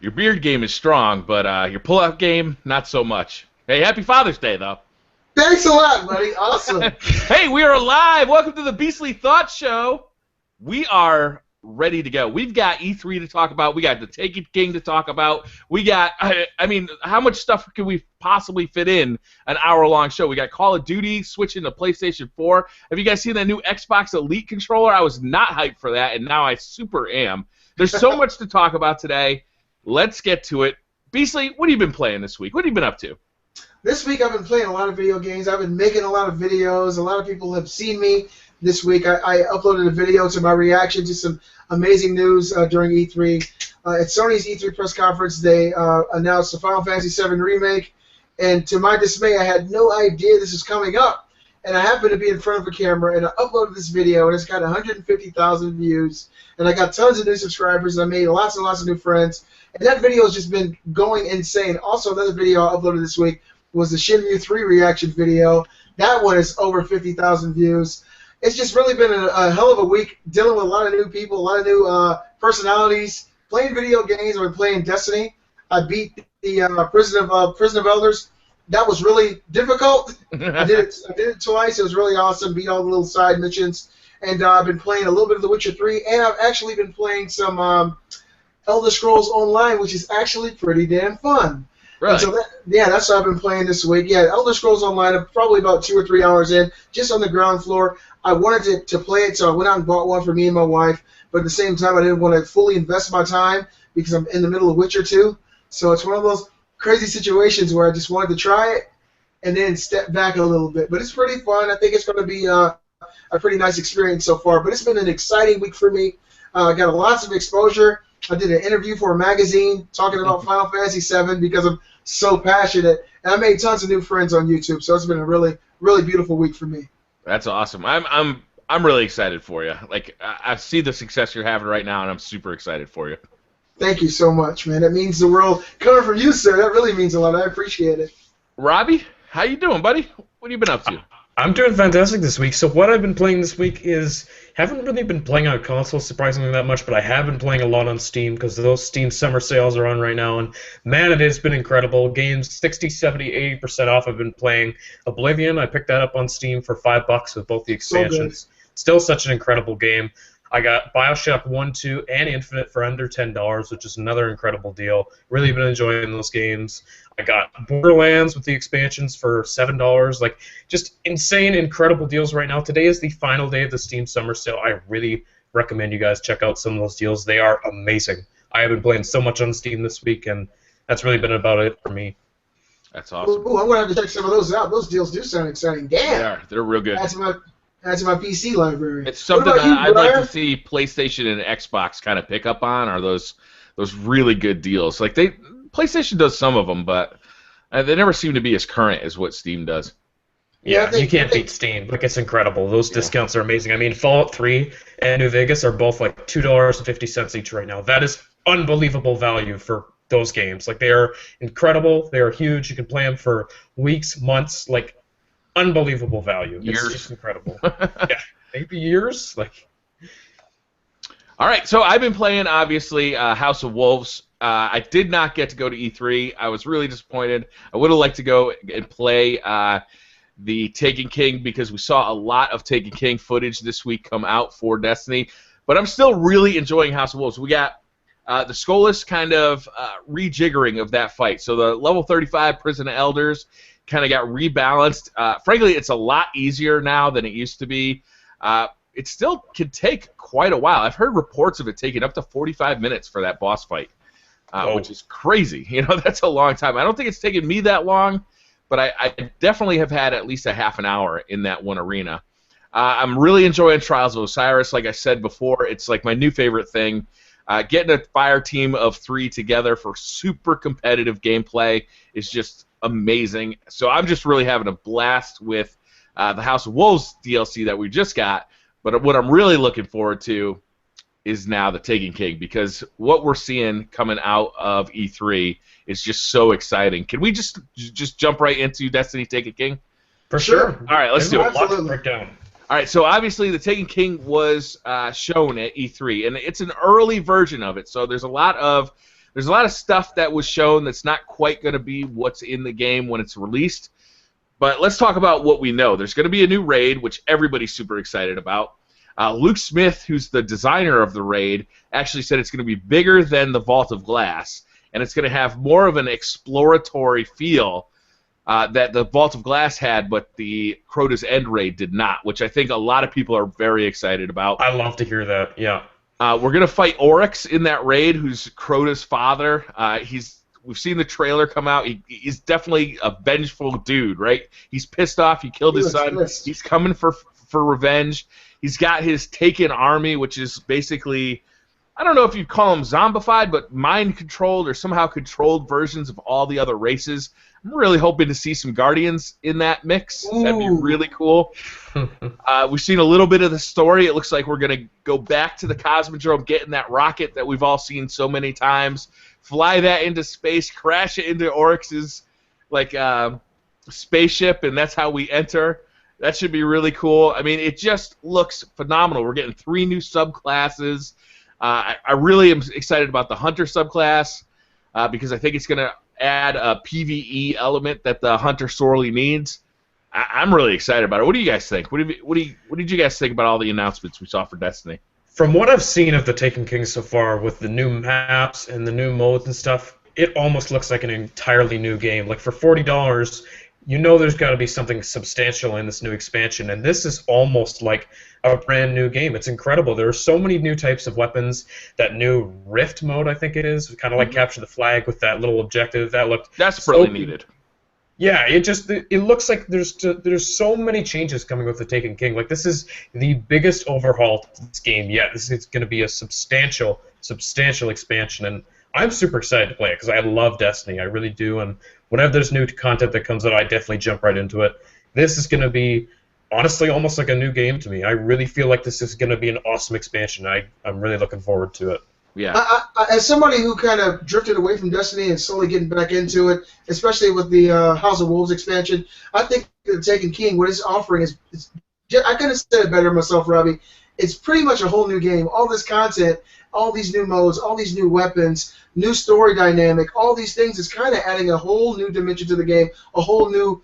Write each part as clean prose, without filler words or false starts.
Your beard game is strong, but your pull-out game, not so much. Hey, happy Father's Day, though. Thanks a lot, buddy. Awesome. Hey, we are live. Welcome to the Beastly Thought Show. We are ready to go. We've got E3 to talk about. We got the Taken King to talk about. We got, I mean, how much stuff can we possibly fit in an hour-long show? We got Call of Duty switching to PlayStation 4. Have you guys seen that new Xbox Elite controller? I was not hyped for that, and now I super am. There's so much to talk about today. Let's get to it. Beastly, what have you been playing this week? What have you been up to? This week I've been playing a lot of video games. I've been making a lot of videos. A lot of people have seen me this week. I uploaded a video to my reaction to some amazing news during E3. At Sony's E3 press conference, they announced the Final Fantasy VII Remake, and to my dismay, I had no idea this was coming up. And I happened to be in front of a camera, and I uploaded this video, and it's got 150,000 views, and I got tons of new subscribers, and I made lots and lots of new friends. And that video has just been going insane. Also, another video I uploaded this week was the Shenmue 3 reaction video. That one is over 50,000 views. It's just really been a hell of a week, dealing with a lot of new people, a lot of new personalities, playing video games. I've been playing Destiny. I beat the Prison of Elders. That was really difficult. I did it twice. It was really awesome. Beat all the little side missions. And I've been playing a little bit of The Witcher 3, and I've actually been playing some Elder Scrolls Online, which is actually pretty damn fun. Really? And so that's what I've been playing this week. Yeah, Elder Scrolls Online, I'm probably about 2 or 3 hours in, just on the ground floor. I wanted to play it, so I went out and bought one for me and my wife, but at the same time, I didn't want to fully invest my time because I'm in the middle of Witcher 2. So it's one of those crazy situations where I just wanted to try it and then step back a little bit. But it's pretty fun. I think it's going to be a pretty nice experience so far. But it's been an exciting week for me. I got lots of exposure. I did an interview for a magazine talking about Final Fantasy VII because I'm so passionate, and I made tons of new friends on YouTube. So it's been a really, really beautiful week for me. That's awesome. I'm really excited for you. Like I see the success you're having right now, and I'm super excited for you. Thank you so much, man. It means the world. Coming from you, sir, that really means a lot. I appreciate it. Robbie, how you doing, buddy? What have you been up to? I'm doing fantastic this week. So what I've been playing this week is, haven't really been playing on consoles surprisingly that much, but I have been playing a lot on Steam because those Steam summer sales are on right now, and man, it has been incredible. Games 60, 70, 80% off. I've been playing Oblivion. I picked that up on Steam for $5 with both the expansions. Still such an incredible game. I got BioShock 1, 2, and Infinite for under $10, which is another incredible deal. Really been enjoying those games. I got Borderlands with the expansions for $7. Like, just insane, incredible deals right now. Today is the final day of the Steam Summer Sale. I really recommend you guys check out some of those deals. They are amazing. I have been playing so much on Steam this week, and that's really been about it for me. That's awesome. Ooh, I'm going to have to check some of those out. Those deals do sound exciting. Damn. They are. They're real good. That's my PC library. It's something you, I'd like Briar? to see PlayStation and Xbox kind of pick up on, are those really good deals. Like PlayStation does some of them, but they never seem to be as current as what Steam does. Yeah, you can't beat Steam. Like, it's incredible. Those discounts are amazing. I mean, Fallout 3 and New Vegas are both like $2.50 each right now. That is unbelievable value for those games. Like, they are incredible. They are huge. You can play them for weeks, months. Like, unbelievable value. Years. It's just incredible. Yeah, maybe years. Like. All right, so I've been playing, obviously, House of Wolves. I did not get to go to E3. I was really disappointed. I would have liked to go and play the Taken King because we saw a lot of Taken King footage this week come out for Destiny. But I'm still really enjoying House of Wolves. We got the Skolas kind of rejiggering of that fight. So the level 35 Prison of Elders kind of got rebalanced. Frankly, it's a lot easier now than it used to be. It still can take quite a while. I've heard reports of it taking up to 45 minutes for that boss fight, which is crazy. You know, that's a long time. I don't think it's taken me that long, but I definitely have had at least a half an hour in that one arena. I'm really enjoying Trials of Osiris. Like I said before, it's like my new favorite thing. Getting a fire team of 3 together for super competitive gameplay is just amazing. So I'm just really having a blast with the House of Wolves DLC that we just got. But what I'm really looking forward to is now the Taken King, because what we're seeing coming out of E3 is just so exciting. Can we just jump right into Destiny Taken King? For sure. All right, let's do it. Lots to break down. All right, so obviously the Taken King was shown at E3, and it's an early version of it, so there's a lot of there's a lot of stuff that was shown that's not quite going to be what's in the game when it's released. But let's talk about what we know. There's going to be a new raid, which everybody's super excited about. Luke Smith, who's the designer of the raid, actually said it's going to be bigger than the Vault of Glass, and it's going to have more of an exploratory feel that the Vault of Glass had, but the Crota's End raid did not, which I think a lot of people are very excited about. I love to hear that, yeah. We're going to fight Oryx in that raid, who's Crota's father. We've seen the trailer come out. He's definitely a vengeful dude, right? He's pissed off. He killed his son. He's coming for revenge. He's got his Taken army, which is basically, I don't know if you'd call them zombified, but mind-controlled or somehow controlled versions of all the other races. I'm really hoping to see some Guardians in that mix. Ooh. That'd be really cool. We've seen a little bit of the story. It looks like we're going to go back to the Cosmodrome, get in that rocket that we've all seen so many times, fly that into space, crash it into Oryx's spaceship, and that's how we enter. That should be really cool. I mean, it just looks phenomenal. We're getting 3 new subclasses. I really am excited about the Hunter subclass because I think it's going to add a PvE element that the Hunter sorely needs. I'm really excited about it. What do you guys think? What did you guys think about all the announcements we saw for Destiny? From what I've seen of the Taken King so far, with the new maps and the new modes and stuff, it almost looks like an entirely new game. Like, for $40, you know there's got to be something substantial in this new expansion, and this is almost like a brand new game. It's incredible. There are so many new types of weapons. That new Rift mode, I think it is, kind of like Capture the Flag with that little objective. That looked desperately needed. Yeah, it looks like there's so many changes coming with the Taken King. Like, this is the biggest overhaul to this game yet. This is going to be a substantial expansion, and I'm super excited to play it because I love Destiny. I really do, and whenever there's new content that comes out, I definitely jump right into it. This is going to be, honestly, almost like a new game to me. I really feel like this is going to be an awesome expansion. I'm really looking forward to it. Yeah. As somebody who kind of drifted away from Destiny and slowly getting back into it, especially with the House of Wolves expansion, I think the Taken King, what it's offering is I couldn't have said it better myself, Robbie. It's pretty much a whole new game. All this content, all these new modes, all these new weapons, new story dynamic, all these things is kind of adding a whole new dimension to the game, a whole new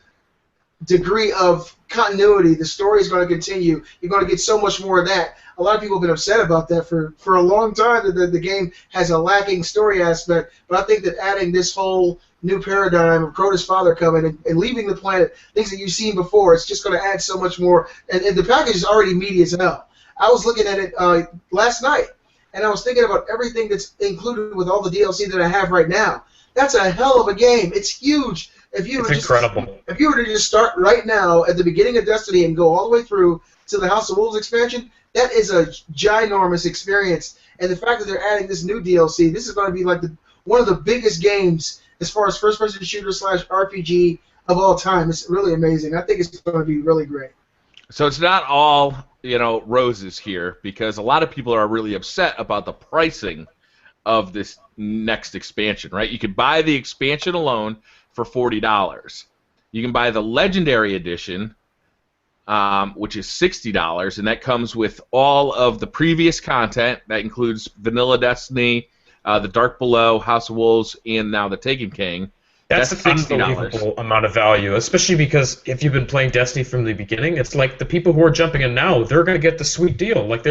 degree of continuity. The story is going to continue. You're going to get so much more of that. A lot of people have been upset about that for a long time, that the game has a lacking story aspect, but I think that adding this whole new paradigm of Crota's father coming and leaving the planet, things that you've seen before, it's just going to add so much more. And the package is already meaty as hell. I was looking at it last night, and I was thinking about everything that's included with all the DLC that I have right now. That's a hell of a game. It's huge. It's incredible. If you were to just start right now at the beginning of Destiny and go all the way through to the House of Wolves expansion, that is a ginormous experience. And the fact that they're adding this new DLC, this is going to be like one of the biggest games as far as first-person shooter / RPG of all time. It's really amazing. I think it's going to be really great. So it's not all, roses here, because a lot of people are really upset about the pricing of this next expansion, right? You could buy the expansion alone for $40. You can buy the Legendary Edition, which is $60, and that comes with all of the previous content. That includes Vanilla Destiny, the Dark Below, House of Wolves, and now the Taken King. That's an unbelievable amount of value, especially because if you've been playing Destiny from the beginning, it's like the people who are jumping in now, they're going to get the sweet deal. Like,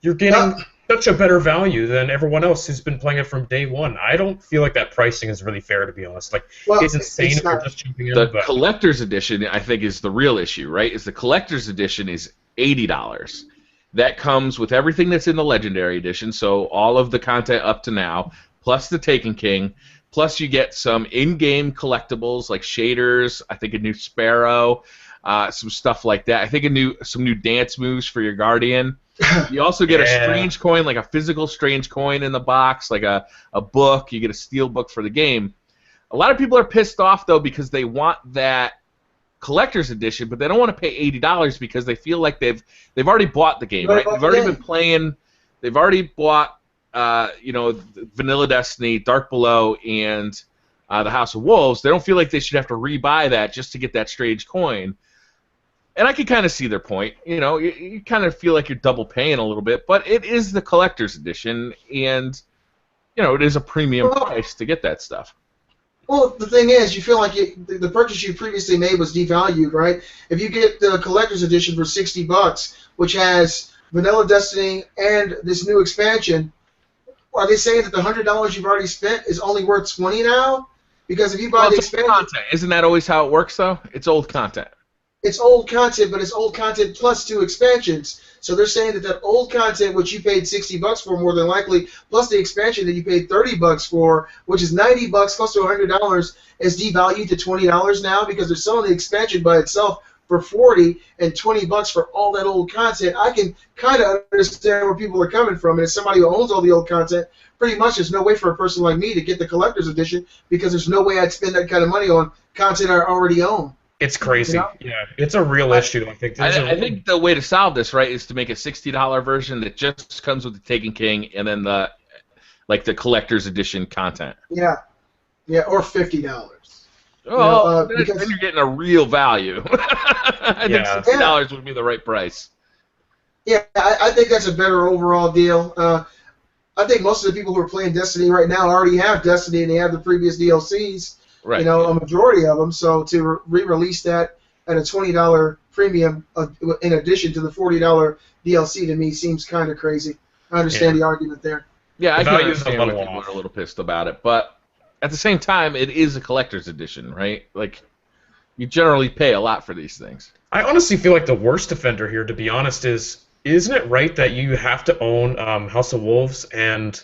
you're getting such a better value than everyone else who's been playing it from day one. I don't feel like that pricing is really fair, to be honest. Like, it's insane if you're just jumping in. The collector's edition, I think, is the real issue, right? Is the collector's edition is $80. That comes with everything that's in the Legendary Edition, so all of the content up to now, plus the Taken King, plus you get some in-game collectibles like shaders, I think a new Sparrow, some stuff like that. I think some new dance moves for your Guardian. You also get a strange coin, like a physical strange coin in the box, like a book. You get a steel book for the game. A lot of people are pissed off, though, because they want that collector's edition, but they don't want to pay $80 because they feel like they've already bought the game, right? They've already been playing. They've already bought, Vanilla Destiny, Dark Below, and the House of Wolves. They don't feel like they should have to rebuy that just to get that strange coin. And I can kind of see their point. You kind of feel like you're double paying a little bit, but it is the collector's edition, and it is a premium Well, price to get that stuff. Well, the thing is, you feel like the purchase you previously made was devalued, right? If you get the collector's edition for $60, which has Vanilla Destiny and this new expansion, are they saying that the $100 you've already spent is only worth $20 now? Because if you buy the It's old expansion, content. Isn't that always how it works, though? It's old content. it's old content, but it's old content plus 2 expansions. So they're saying that that old content, which you paid $60 for more than likely, plus the expansion that you paid $30 for, which is $90 close to $100, is devalued to $20 now because they're selling the expansion by itself for $40 and $20 for all that old content. I can kind of understand where people are coming from. And as somebody who owns all the old content, pretty much there's no way for a person like me to get the collector's edition because there's no way I'd spend that kind of money on content I already own. It's crazy. You know? Yeah, it's a real issue. I think. I think the way to solve this, right, is to make a $60 version that just comes with the Taken King and then the collector's edition content. Yeah, or $50. Oh, because then you're getting a real value. I think $60 would be the right price. Yeah, I think that's a better overall deal. I think most of the people who are playing Destiny right now already have Destiny and they have the previous DLCs. Right. A majority of them. So to re-release that at a $20 premium in addition to the $40 DLC to me seems kind of crazy. I understand the argument there. Yeah, I The can value's understand a why little people off. are a little pissed about it, but at the same time, it is a collector's edition, right? Like, you generally pay a lot for these things. I honestly feel like the worst offender here, to be honest, isn't it right that you have to own House of Wolves and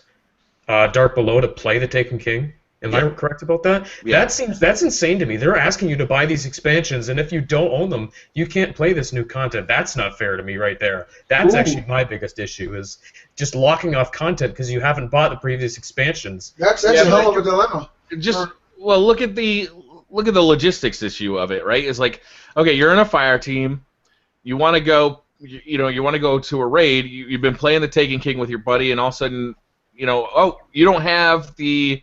Dark Below to play the Taken King? Am I correct about that? Yeah. That's insane to me. They're asking you to buy these expansions, and if you don't own them, you can't play this new content. That's not fair to me right there. That's actually my biggest issue, is just locking off content because you haven't bought the previous expansions. That's a hell of a dilemma. Look at the logistics issue of it, right? It's like, okay, you're in a fire team, you want to go, you want to go to a raid. You've been playing the Taken King with your buddy, and all of a sudden, you don't have the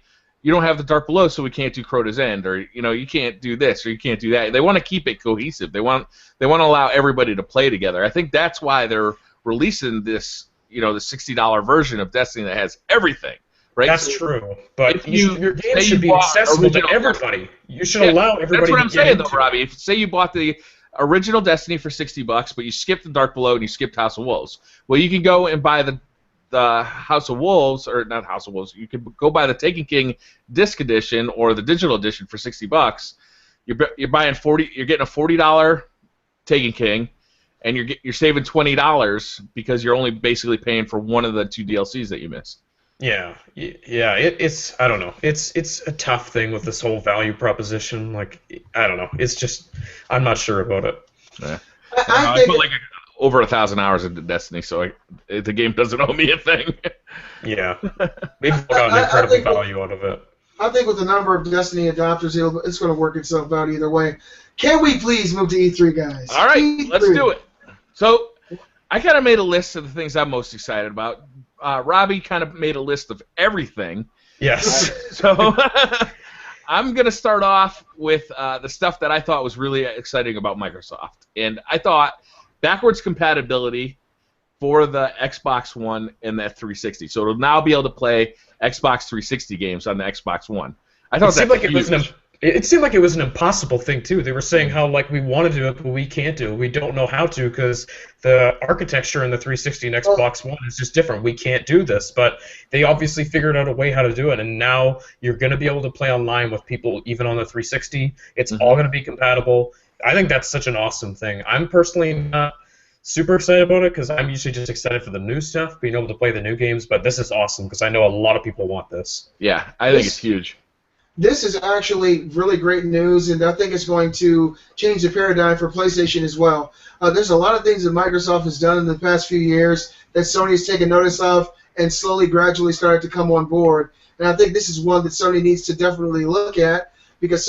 Dark Below, so we can't do Crota's End, or you can't do this or you can't do that. They want to keep it cohesive. They want to allow everybody to play together. I think that's why they're releasing this, the $60 version of Destiny that has everything. Right? That's true, but your game say should be accessible to everybody. You should allow everybody. That's what to I'm get saying, though, into Robbie. If say you bought the original Destiny for $60, but you skipped the Dark Below and you skipped House of Wolves, well, you can go and buy the House of Wolves, or not House of Wolves. You could go buy the Taken King disc edition or the digital edition for $60. You're buying 40. You're getting a $40 Taken King, and you're saving $20 because you're only basically paying for one of the 2 DLCs that you missed. Yeah. It's I don't know. It's a tough thing with this whole value proposition. Like, I don't know. It's just I'm not sure about it. Yeah. I put like over 1,000 hours into Destiny, so the game doesn't owe me a thing. Yeah, they've got an incredible value out of it. I think with the number of Destiny adopters, it's going to work itself out either way. Can we please move to E3, guys? All right, E3. let's do it. So I kind of made a list of the things I'm most excited about. Robbie kind of made a list of everything. Yes. So I'm going to start off with the stuff that I thought was really exciting about Microsoft. And I thought backwards compatibility for the Xbox One and the 360. So it'll now be able to play Xbox 360 games on the Xbox One. I thought it seemed like it was an impossible thing too. They were saying how we want to do it, but we can't do it. We don't know how to because the architecture in the 360 and Xbox One is just different. We can't do this, but they obviously figured out a way how to do it, and now you're going to be able to play online with people even on the 360. It's all going to be compatible. I think that's such an awesome thing. I'm personally not super excited about it because I'm usually just excited for the new stuff, being able to play the new games, but this is awesome because I know a lot of people want this. Yeah, I think it's huge. This is actually really great news, and I think it's going to change the paradigm for PlayStation as well. There's a lot of things that Microsoft has done in the past few years that Sony has taken notice of and slowly, gradually started to come on board. And I think this is one that Sony needs to definitely look at because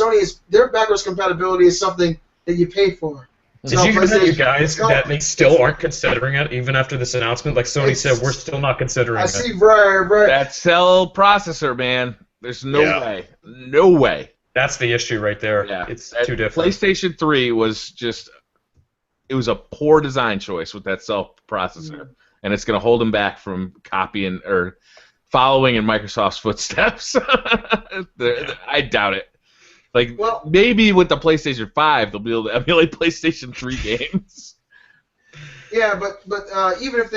their backwards compatibility is something that you pay for. Did you hear that, you guys, that they still aren't considering it even after this announcement? Like Sony said, we're still not considering it. I see Briar. That cell processor, man. There's no way. No way. That's the issue right there. Yeah. It's too different. PlayStation 3 was just... It was a poor design choice with that cell processor. And it's going to hold them back from copying or following in Microsoft's footsteps. I doubt it. Like, well, maybe with the PlayStation 5, they'll be able to emulate PlayStation 3 games. Yeah, but even if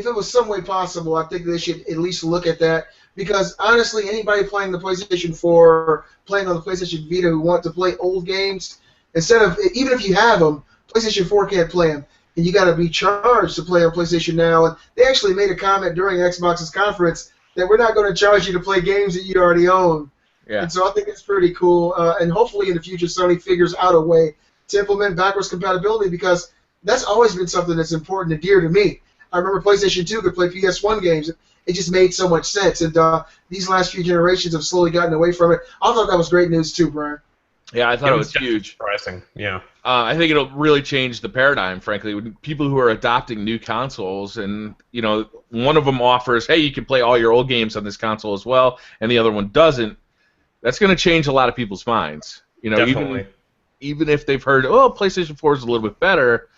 it was some way possible, I think they should at least look at that. Because honestly, anybody playing the PlayStation 4 or playing on the PlayStation Vita who want to play old games, even if you have them, PlayStation 4 can't play them, and you got to be charged to play on PlayStation Now. And they actually made a comment during Xbox's conference that we're not going to charge you to play games that you already own. Yeah. And so I think it's pretty cool. And hopefully in the future, Sony figures out a way to implement backwards compatibility, because that's always been something that's important and dear to me. I remember PlayStation 2 could play PS1 games. It just made so much sense. And these last few generations have slowly gotten away from it. I thought that was great news too, Brian. Yeah, I thought it was huge. Surprising. Yeah. I think it'll really change the paradigm, frankly, with people who are adopting new consoles. And, one of them offers, hey, you can play all your old games on this console as well, and the other one doesn't. That's going to change a lot of people's minds. Definitely. Even if they've heard, PlayStation 4 is a little bit better,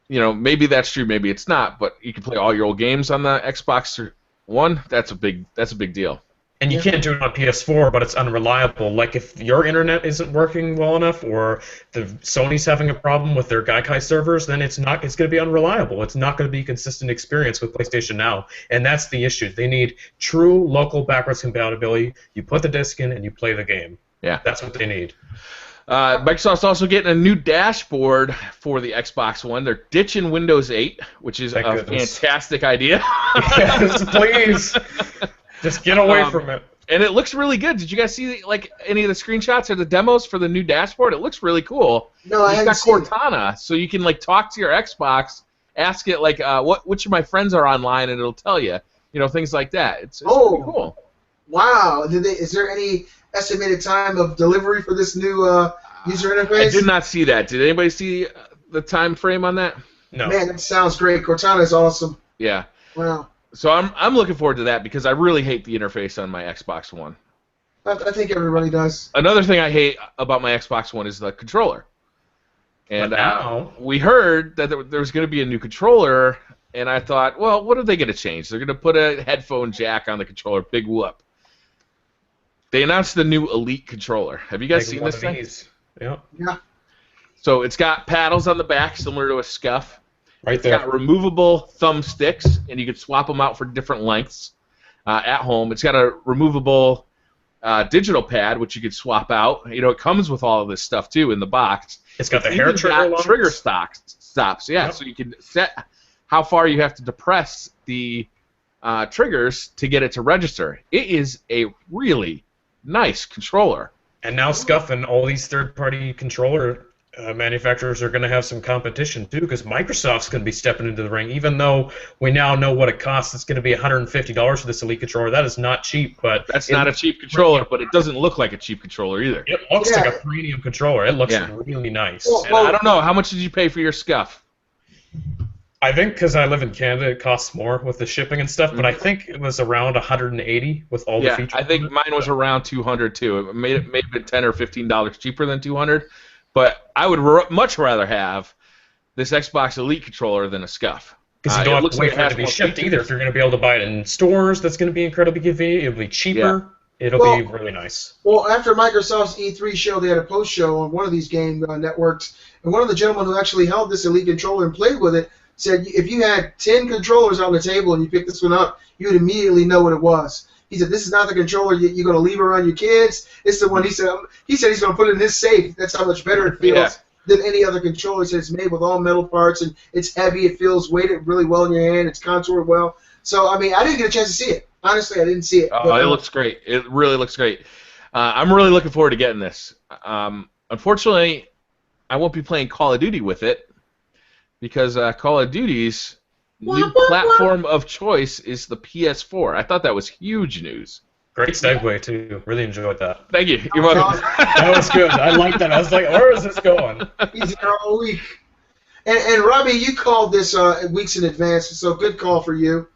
maybe that's true, maybe it's not, but you can play all your old games on the Xbox One. That's a big deal. And you can't do it on PS4, but it's unreliable. Like, if your internet isn't working well enough, or the Sony's having a problem with their Gaikai servers, then it's going to be unreliable. It's not going to be a consistent experience with PlayStation Now, and that's the issue. They need true local backwards compatibility. You put the disc in and you play the game. Yeah, that's what they need. Microsoft's also getting a new dashboard for the Xbox One. They're ditching Windows 8, which is fantastic idea. Yes, please. Just get away from it. And it looks really good. Did you guys see any of the screenshots or the demos for the new dashboard? It looks really cool. No, I haven't seen it. It's got Cortana, so you can talk to your Xbox, ask it which of my friends are online, and it'll tell you. Things like that. It's pretty cool. Wow. Is there any estimated time of delivery for this new user interface? I did not see that. Did anybody see the time frame on that? No. Man, that sounds great. Cortana is awesome. Yeah. Wow. So I'm looking forward to that, because I really hate the interface on my Xbox One. I think everybody does. Another thing I hate about my Xbox One is the controller. And we heard that there was going to be a new controller, and I thought, well, what are they going to change? They're going to put a headphone jack on the controller. Big whoop. They announced the new Elite controller. Have you guys seen this thing? Yeah. So it's got paddles on the back, similar to a SCUF. Right there. It's got removable thumbsticks, and you can swap them out for different lengths at home. It's got a removable digital pad, which you could swap out. It comes with all of this stuff, too, in the box. It's got the hair trigger stops. Yeah, yep. So you can set how far you have to depress the triggers to get it to register. It is a really nice controller. And now SCUF and all these third-party controller manufacturers are going to have some competition too, because Microsoft's going to be stepping into the ring. Even though we now know what it costs, it's going to be $150 for this Elite controller. That is not cheap, but that's not a cheap controller. But it doesn't look like a cheap controller either. It looks like a premium controller. It looks really nice. And I don't know, how much did you pay for your SCUF? I think because I live in Canada, it costs more with the shipping and stuff. But I think it was around $180 with all the features. I think mine was around $200 too. It may have been $10 or $15 cheaper than $200. But I would much rather have this Xbox Elite controller than a SCUF. Because you don't have to wait for it to be shipped either. If you're going to be able to buy it in stores, that's going to be incredibly convenient. It'll be cheaper. Yeah. It'll be really nice. Well, after Microsoft's E3 show, they had a post-show on one of these game networks, and one of the gentlemen who actually held this Elite controller and played with it said if you had 10 controllers on the table and you picked this one up, you would immediately know what it was. He said, this is not the controller you're going to leave around your kids. It's the one he said he's going to put it in his safe. That's how much better it feels than any other controller. He said it's made with all metal parts, and it's heavy. It feels weighted really well in your hand. It's contoured well. So, I mean, I didn't get a chance to see it. Honestly, I didn't see it. Oh, it looks great. It really looks great. I'm really looking forward to getting this. Unfortunately, I won't be playing Call of Duty with it because Call of Duty's new platform of choice is the PS4. I thought that was huge news. Great segue, too. Really enjoyed that. Thank you. You're welcome. That was good. I liked that. I was like, where is this going? He's here all week. And Robbie, you called this weeks in advance, so good call for you.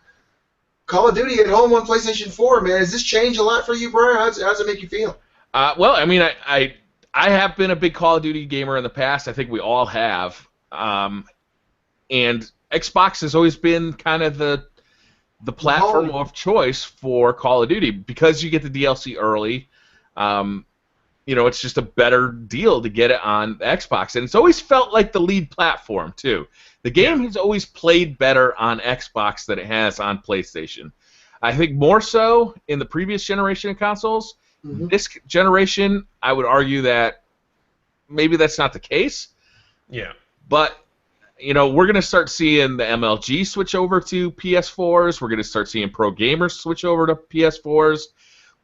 Call of Duty at home on PlayStation 4, man. Has this changed a lot for you, Brian? How does it make you feel? Well, I mean, I have been a big Call of Duty gamer in the past. I think we all have. And Xbox has always been kind of the the platform of choice for Call of Duty because you get the DLC early. It's just a better deal to get it on the Xbox, and it's always felt like the lead platform too. The game has always played better on Xbox than it has on PlayStation. I think more so in the previous generation of consoles. Mm-hmm. This generation, I would argue that maybe that's not the case. Yeah. But we're going to start seeing the MLG switch over to PS4s. We're going to start seeing pro gamers switch over to PS4s.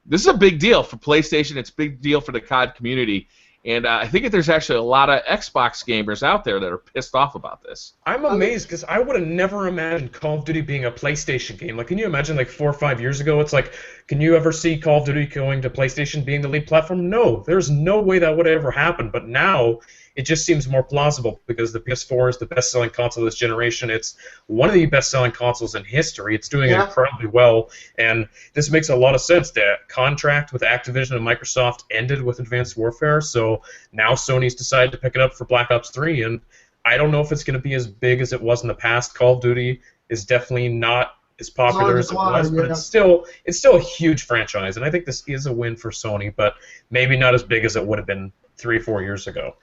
This is a big deal for PlayStation. It's a big deal for the COD community. And I think that there's actually a lot of Xbox gamers out there that are pissed off about this. I'm amazed because I would have never imagined Call of Duty being a PlayStation game. Like, can you imagine, like, 4 or 5 years ago, it's like, can you ever see Call of Duty going to PlayStation being the lead platform? No, there's no way that would ever happen. But now, it just seems more plausible because the PS4 is the best-selling console this generation. It's one of the best-selling consoles in history. It's doing incredibly well, and this makes a lot of sense. The contract with Activision and Microsoft ended with Advanced Warfare, so now Sony's decided to pick it up for Black Ops 3, and I don't know if it's going to be as big as it was in the past. Call of Duty is definitely not as popular as it was, but it's still a huge franchise, and I think this is a win for Sony, but maybe not as big as it would have been 3 or 4 years ago.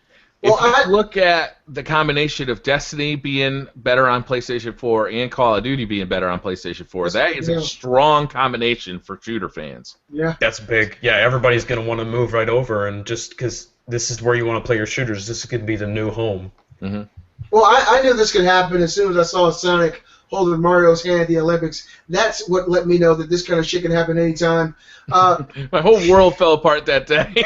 If you look at the combination of Destiny being better on PlayStation 4 and Call of Duty being better on PlayStation 4, that is a strong combination for shooter fans. Yeah. That's big. Yeah, everybody's going to want to move right over, and just because this is where you want to play your shooters, this could be the new home. Mm-hmm. Well, I knew this could happen as soon as I saw Sonic holding Mario's hand at the Olympics. That's what let me know that this kind of shit can happen anytime. My whole world fell apart that day.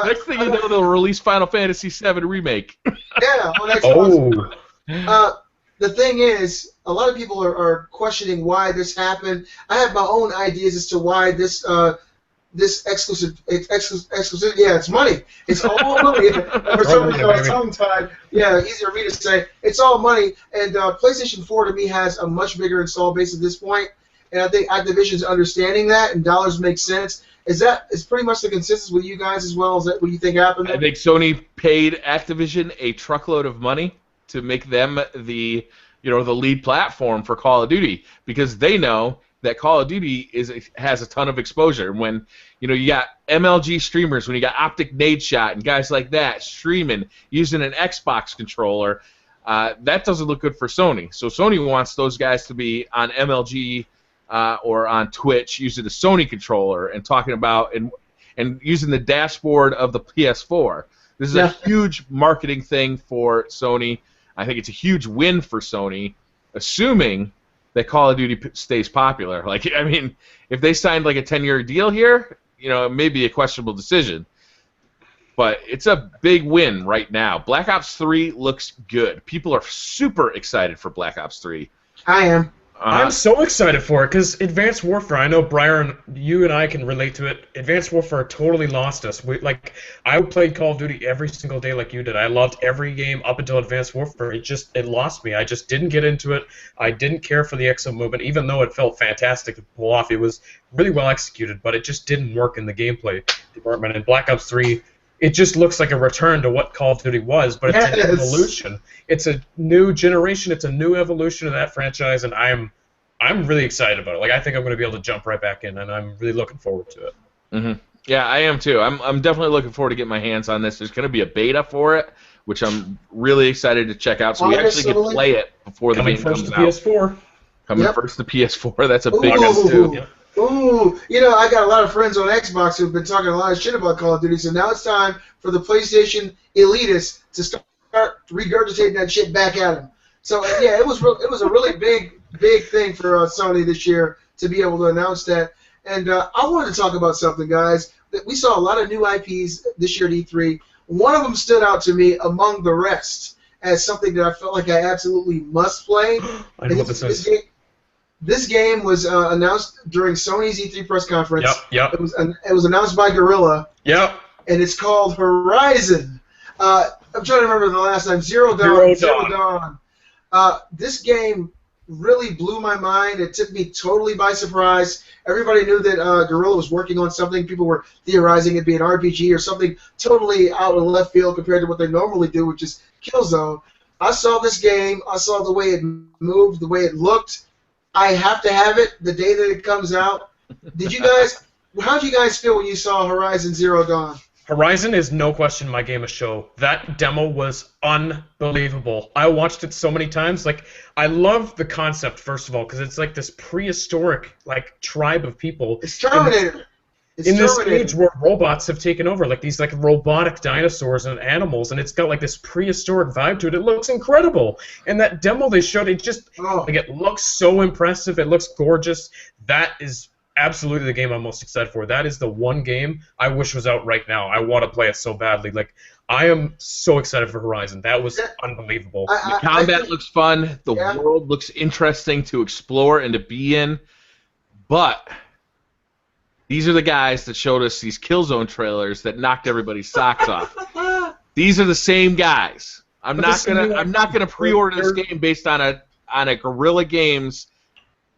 Next thing you know, they'll release Final Fantasy VII Remake. Yeah, on Xbox. The thing is, a lot of people are questioning why this happened. I have my own ideas as to why this exclusive. Yeah, it's money. It's all money. For some reason, tongue-tied. Yeah, easier for me to say. It's all money, and PlayStation 4 to me has a much bigger install base at this point, and I think Activision's understanding that, and dollars make sense. Is pretty much the consensus with you guys as well? Is that what you think happened? I think Sony paid Activision a truckload of money to make them the lead platform for Call of Duty because they know that Call of Duty has a ton of exposure. When you got MLG streamers, when you got Optic Nadeshot and guys like that streaming using an Xbox controller, that doesn't look good for Sony. So Sony wants those guys to be on MLG. Or on Twitch using the Sony controller and talking about and using the dashboard of the PS4. This is a huge marketing thing for Sony. I think it's a huge win for Sony, assuming that Call of Duty stays popular. Like, I mean, if they signed like a 10-year deal here, it may be a questionable decision. But it's a big win right now. Black Ops 3 looks good. People are super excited for Black Ops 3. I am. I'm so excited for it because Advanced Warfare, I know, Briar, you and I can relate to it. Advanced Warfare totally lost us. I played Call of Duty every single day like you did. I loved every game up until Advanced Warfare. It lost me. I just didn't get into it. I didn't care for the exo movement, even though it felt fantastic to pull off. It was really well executed, but it just didn't work in the gameplay department. And Black Ops 3, it just looks like a return to what Call of Duty was, but it's an evolution. It's a new generation. It's a new evolution of that franchise, and I'm really excited about it. Like, I think I'm going to be able to jump right back in, and I'm really looking forward to it. Mm-hmm. Yeah, I am too. I'm definitely looking forward to getting my hands on this. There's going to be a beta for it, which I'm really excited to check out, so we actually can play it before the game comes out. PS4. Coming first to PS4. That's a big one too. Yep. Ooh, I got a lot of friends on Xbox who've been talking a lot of shit about Call of Duty, so now it's time for the PlayStation elitists to start regurgitating that shit back at them. So, yeah, it was a really big thing for Sony this year to be able to announce that. And I wanted to talk about something, guys. We saw a lot of new IPs this year at E3. One of them stood out to me among the rest as something that I felt like I absolutely must play. I know what this is. This game was announced during Sony's E3 press conference. Yep. It was announced by Guerrilla. Yep. And it's called Horizon. I'm trying to remember the last time. Zero Dawn. This game really blew my mind. It took me totally by surprise. Everybody knew that Guerrilla was working on something. People were theorizing it'd be an RPG or something totally out of left field compared to what they normally do, which is Killzone. I saw this game. I saw the way it moved, the way it looked. I have to have it the day that it comes out. Did you guys? How did you guys feel when you saw Horizon Zero Dawn? Horizon is no question my game of show. That demo was unbelievable. I watched it so many times. Like, I love the concept, first of all, because it's like this prehistoric like tribe of people. It's Terminator. In this age where robots have taken over, like these like robotic dinosaurs and animals, and it's got like this prehistoric vibe to it. It looks incredible. And that demo they showed, it just like it looks so impressive. It looks gorgeous. That is absolutely the game I'm most excited for. That is the one game I wish was out right now. I want to play it so badly. Like, I am so excited for Horizon. That was unbelievable. The combat looks fun. The world looks interesting to explore and to be in. But these are the guys that showed us these Killzone trailers that knocked everybody's socks off. These are the same guys. I'm not gonna pre-order this game based on a Guerrilla Games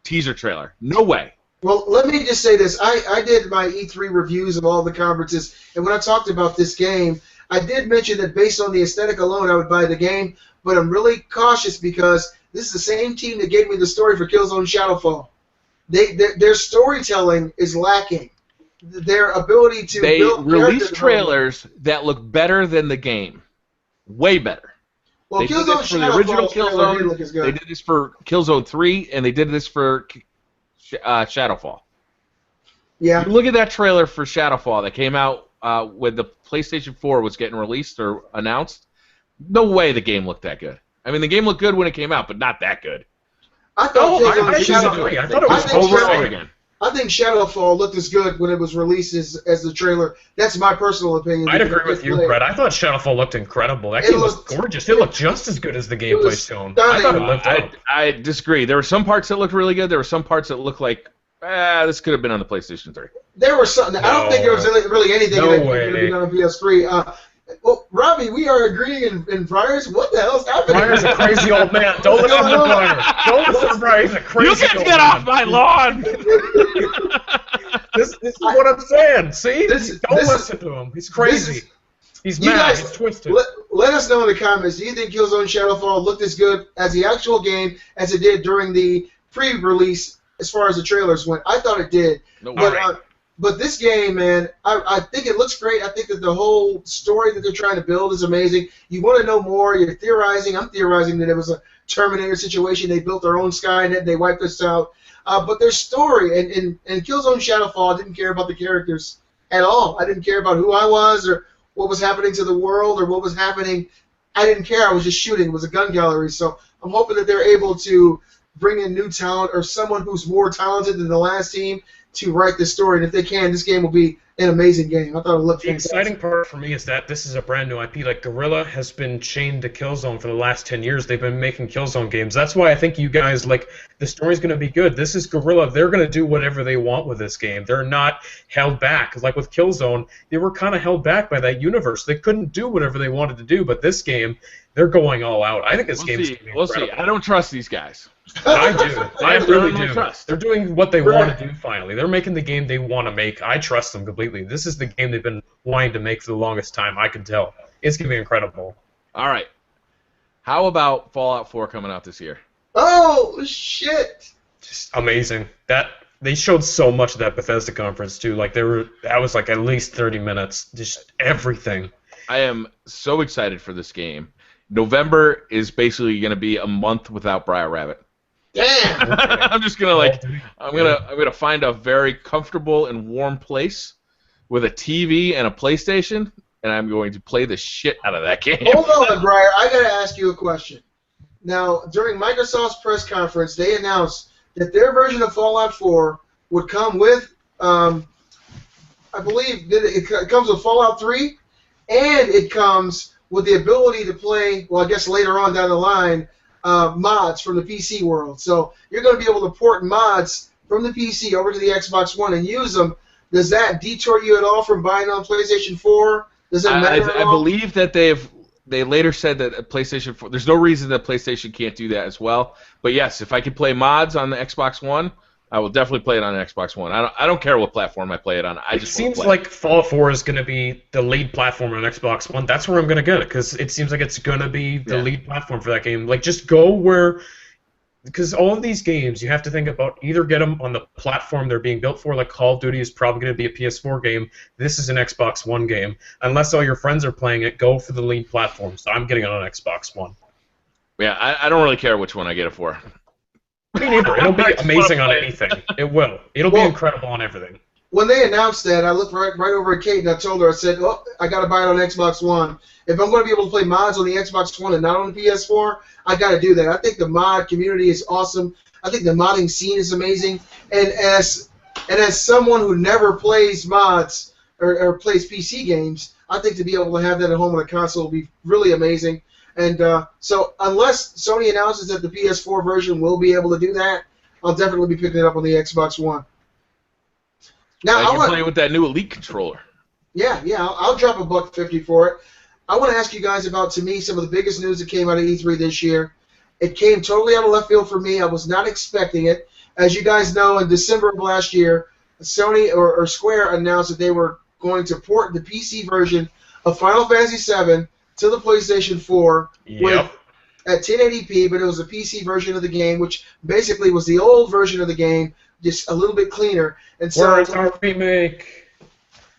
teaser trailer. No way. Well, let me just say this. I did my E3 reviews of all the conferences, and when I talked about this game, I did mention that based on the aesthetic alone, I would buy the game, but I'm really cautious because this is the same team that gave me the story for Killzone Shadowfall. Their storytelling is lacking. Their ability to build release trailers that look better than the game. Way better. Well, they did this for the original Killzone. They did this for Killzone 3, and they did this for Shadowfall. Yeah. You look at that trailer for Shadowfall that came out when the PlayStation 4 was getting released or announced. No way the game looked that good. I mean, the game looked good when it came out, but not that good. I thought I thought it was over again. I think Shadowfall looked as good when it was released as the trailer. That's my personal opinion. I'd agree with you, Brett. I thought Shadowfall looked incredible. That game was gorgeous. It looked just as good as the gameplay shown. I thought it lived up. I disagree. There were some parts that looked really good. There were some parts that looked like, this could have been on the PlayStation 3. There were some. I don't think there was really anything that could have been on the PS3. Well, Robbie, we are agreeing in Briar's. What the hell's happening? Briar's a crazy old man. Don't listen to Briar. Don't listen to Briar. He's a crazy old man. You can get off my lawn! This is what I'm saying. See? Don't listen to him. He's crazy. He's mad. He's twisted. Let us know in the comments. Do you think Killzone Shadowfall looked as good as the actual game as it did during the pre-release as far as the trailers went? I thought it did. But this game, man, I think it looks great. I think that the whole story that they're trying to build is amazing. You want to know more. You're theorizing. I'm theorizing that it was a Terminator situation. They built their own Skynet. They wiped us out. But their story, and Killzone Shadowfall, I didn't care about the characters at all. I didn't care about who I was or what was happening to the world or what was happening. I didn't care. I was just shooting. It was a gun gallery. So I'm hoping that they're able to bring in new talent or someone who's more talented than the last team to write this story, and if they can, this game will be an amazing game. I thought it looked fantastic. The exciting part for me is that this is a brand new IP. Like, Guerrilla has been chained to Killzone for the last 10 years. They've been making Killzone games. That's why I think you guys, like, the story's going to be good. This is Guerrilla. They're going to do whatever they want with this game. They're not held back. Like with Killzone, they were kind of held back by that universe. They couldn't do whatever they wanted to do, but this game, they're going all out. I think this game's going to be incredible. We'll see. I don't trust these guys. I do. I really do. They're doing what they want to do finally. They're making the game they want to make. I trust them completely. This is the game they've been wanting to make for the longest time. I can tell. It's going to be incredible. All right. How about Fallout 4 coming out this year? Oh, shit. Just amazing. They showed so much at that Bethesda conference, too. Like, that was like at least 30 minutes. Just everything. I am so excited for this game. November is basically going to be a month without Briar Rabbit. Damn. I'm just gonna I'm gonna find a very comfortable and warm place with a TV and a PlayStation, and I'm going to play the shit out of that game. Hold on, Briar. I gotta ask you a question. Now, during Microsoft's press conference, they announced that their version of Fallout 4 would come with, I believe, that it comes with Fallout 3, and it comes with the ability to play. Well, I guess later on down the line. Mods from the PC world. So you're going to be able to port mods from the PC over to the Xbox One and use them. Does that detour you at all from buying on PlayStation 4? Does that matter at all? I believe that they later said that PlayStation 4, there's no reason that PlayStation can't do that as well. But yes, if I could play mods on the Xbox One, I will definitely play it on an Xbox One. I don't care what platform I play it on. I It just seems want to play like Fallout 4 is going to be the lead platform on Xbox One. That's where I'm going to get it, because it seems like it's going to be the lead platform for that game. Like, just go where... Because all of these games, you have to think about either get them on the platform they're being built for, like Call of Duty is probably going to be a PS4 game. This is an Xbox One game. Unless all your friends are playing it, go for the lead platform. So I'm getting it on Xbox One. Yeah, I don't really care which one I get it for. Me neither. It'll be amazing on anything. It will. It'll be incredible on everything. When they announced that, I looked right over at Kate and I told her, I said, oh, I got to buy it on Xbox One. If I'm going to be able to play mods on the Xbox One and not on the PS4, I got to do that. I think the mod community is awesome. I think the modding scene is amazing. And as someone who never plays mods or plays PC games, I think to be able to have that at home on a console will be really amazing. And so unless Sony announces that the PS4 version will be able to do that, I'll definitely be picking it up on the Xbox One. Now, I can play with that new Elite controller. Yeah, I'll drop $1.50 for it. I want to ask you guys about, to me, some of the biggest news that came out of E3 this year. It came totally out of left field for me. I was not expecting it. As you guys know, in December of last year, Sony or Square announced that they were going to port the PC version of Final Fantasy VII to the PlayStation 4 at 1080p, but it was a PC version of the game, which basically was the old version of the game, just a little bit cleaner. And so, where's our remake?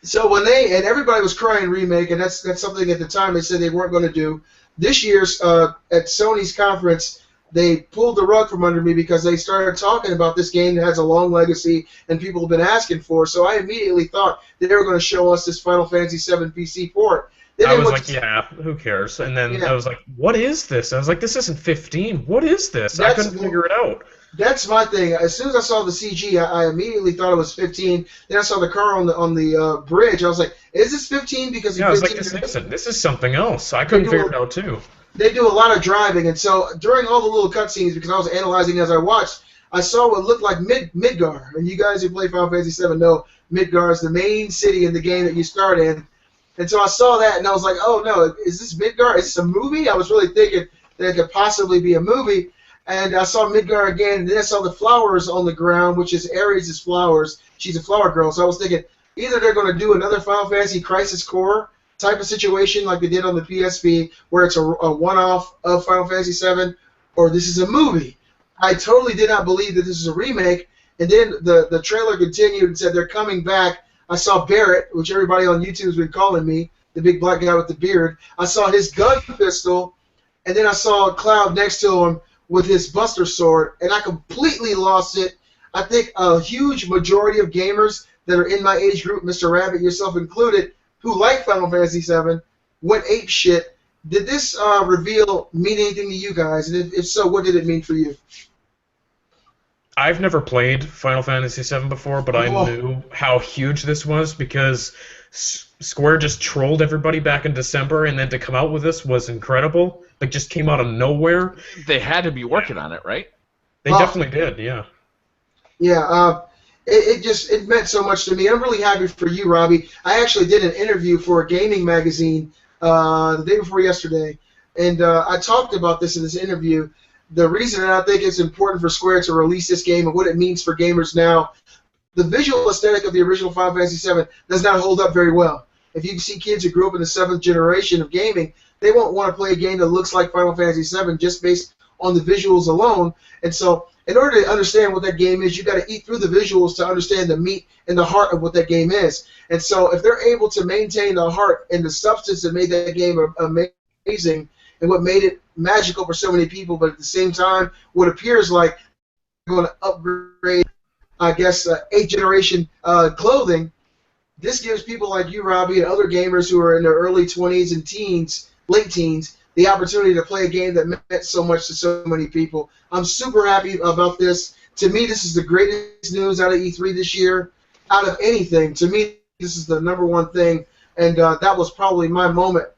So when and everybody was crying remake, and that's something at the time they said they weren't going to do. This year's at Sony's conference, they pulled the rug from under me because they started talking about this game that has a long legacy and people have been asking for. So I immediately thought that they were going to show us this Final Fantasy VII PC port. I was like, yeah, who cares? And then I was like, what is this? I was like, this isn't 15. What is this? I couldn't figure it out. That's my thing. As soon as I saw the CG, I immediately thought it was 15. Then I saw the car on the bridge. I was like, is this 15? Because I was like, this is something else. I couldn't figure it out too. They do a lot of driving, and so during all the little cutscenes, because I was analyzing as I watched, I saw what looked like Midgar. And you guys who play Final Fantasy VII know Midgar is the main city in the game that you start in. And so I saw that, and I was like, oh, no, is this Midgar? Is this a movie? I was really thinking that it could possibly be a movie. And I saw Midgar again, and then I saw the flowers on the ground, which is Ares' flowers. She's a flower girl. So I was thinking either they're going to do another Final Fantasy Crisis Core type of situation like they did on the PSP, where it's a one-off of Final Fantasy VII, or this is a movie. I totally did not believe that this is a remake. And then the trailer continued and said they're coming back. I saw Barrett, which everybody on YouTube has been calling me, the big black guy with the beard. I saw his gun pistol, and then I saw Cloud next to him with his Buster Sword, and I completely lost it. I think a huge majority of gamers that are in my age group, Mr. Rabbit, yourself included, who like Final Fantasy VII, went ape shit. Did this reveal mean anything to you guys? And if so, what did it mean for you? I've never played Final Fantasy VII before, but I knew how huge this was because Square just trolled everybody back in December, and then to come out with this was incredible. Like, just came out of nowhere. They had to be working on it, right? They definitely did, yeah. Yeah, it meant so much to me. I'm really happy for you, Robbie. I actually did an interview for a gaming magazine the day before yesterday, and I talked about this in this interview. The reason that I think it's important for Square to release this game and what it means for gamers now, the visual aesthetic of the original Final Fantasy VII does not hold up very well. If you see kids who grew up in the 7th generation of gaming, they won't want to play a game that looks like Final Fantasy VII just based on the visuals alone. And so in order to understand what that game is, you've got to eat through the visuals to understand the meat and the heart of what that game is. And so if they're able to maintain the heart and the substance that made that game amazing and what made it magical for so many people, but at the same time, what appears like they're going to upgrade, I guess, 8th generation clothing, this gives people like you, Robbie, and other gamers who are in their early 20s and teens, late teens, the opportunity to play a game that meant so much to so many people. I'm super happy about this. To me, this is the greatest news out of E3 this year, out of anything. To me, this is the number one thing, and that was probably my moment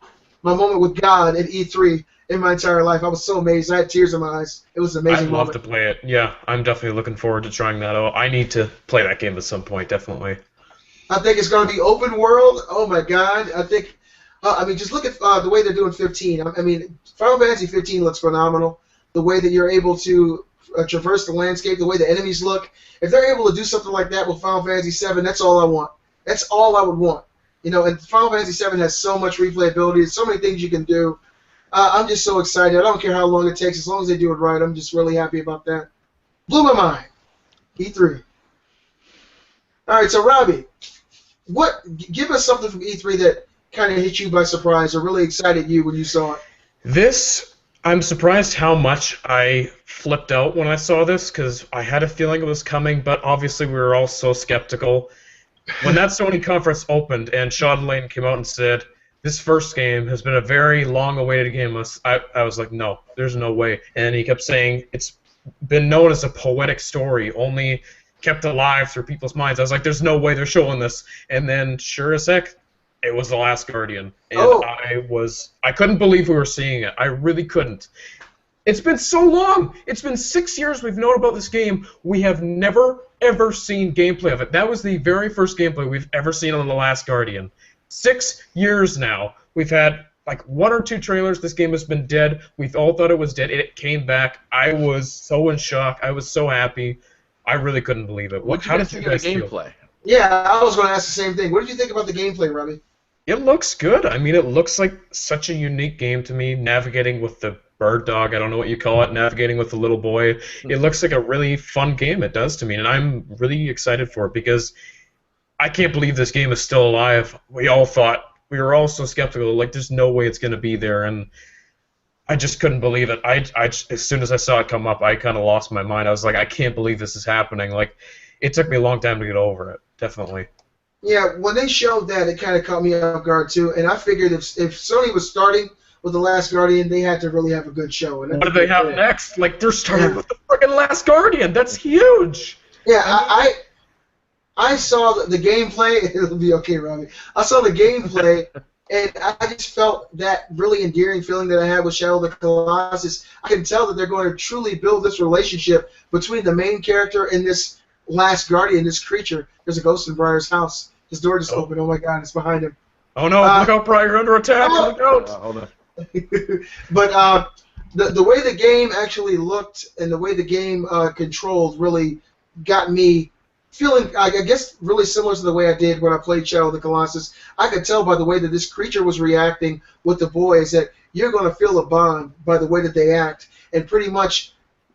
with God at E3 in my entire life. I was so amazed. I had tears in my eyes. It was an amazing moment. I'd love to play it. Yeah, I'm definitely looking forward to trying that out. I need to play that game at some point, definitely. I think it's going to be open world. Oh, my God. I think, I mean, just look at the way they're doing 15. I mean, Final Fantasy 15 looks phenomenal. The way that you're able to traverse the landscape, the way the enemies look. If they're able to do something like that with Final Fantasy VII, that's all I want. That's all I would want. You know, and Final Fantasy VII has so much replayability. There's so many things you can do. I'm just so excited. I don't care how long it takes. As long as they do it right, I'm just really happy about that. Blew my mind. E3. All right, so Robbie, give us something from E3 that kind of hit you by surprise or really excited you when you saw it. I'm surprised how much I flipped out when I saw this, because I had a feeling it was coming, but obviously we were all so skeptical. When that Sony conference opened and Sean Layton came out and said, this first game has been a very long-awaited game, I was like, no, there's no way. And he kept saying, it's been known as a poetic story, only kept alive through people's minds. I was like, there's no way they're showing this. And then, sure as heck, it was The Last Guardian. And I couldn't believe we were seeing it. I really couldn't. It's been so long. It's been 6 years we've known about this game. We have never, ever seen gameplay of it. That was the very first gameplay we've ever seen on The Last Guardian. 6 years now. We've had like 1 or 2 trailers. This game has been dead. We've all thought it was dead. It came back. I was so in shock. I was so happy. I really couldn't believe it. How did you think of the gameplay? Yeah, I was going to ask the same thing. What did you think about the gameplay, Robbie? It looks good. I mean, it looks like such a unique game to me, navigating with the bird dog, I don't know what you call it, navigating with the little boy. It looks like a really fun game, it does to me, and I'm really excited for it because I can't believe this game is still alive. We were all so skeptical, like there's no way it's going to be there, and I just couldn't believe it. As soon as I saw it come up, I kind of lost my mind. I was like, I can't believe this is happening. Like, it took me a long time to get over it, definitely. Yeah, when they showed that, it kind of caught me off guard too, and I figured if Sony was starting with The Last Guardian, they had to really have a good show. And what do they have next? Like, they're starting with the freaking Last Guardian. That's huge. Yeah, I saw the gameplay. It'll be okay, Robbie. I saw the gameplay, and I just felt that really endearing feeling that I had with Shadow of the Colossus. I can tell that they're going to truly build this relationship between the main character and this Last Guardian, this creature. There's a ghost in Briar's house. His door just opened. Oh my God, it's behind him. Oh no! Look out, Briar! You're under attack. Look out! Hold on. But the way the game actually looked and the way the game controlled really got me feeling, I guess, really similar to the way I did when I played Shadow of the Colossus. I could tell by the way that this creature was reacting with the boys that you're going to feel a bond by the way that they act, and pretty much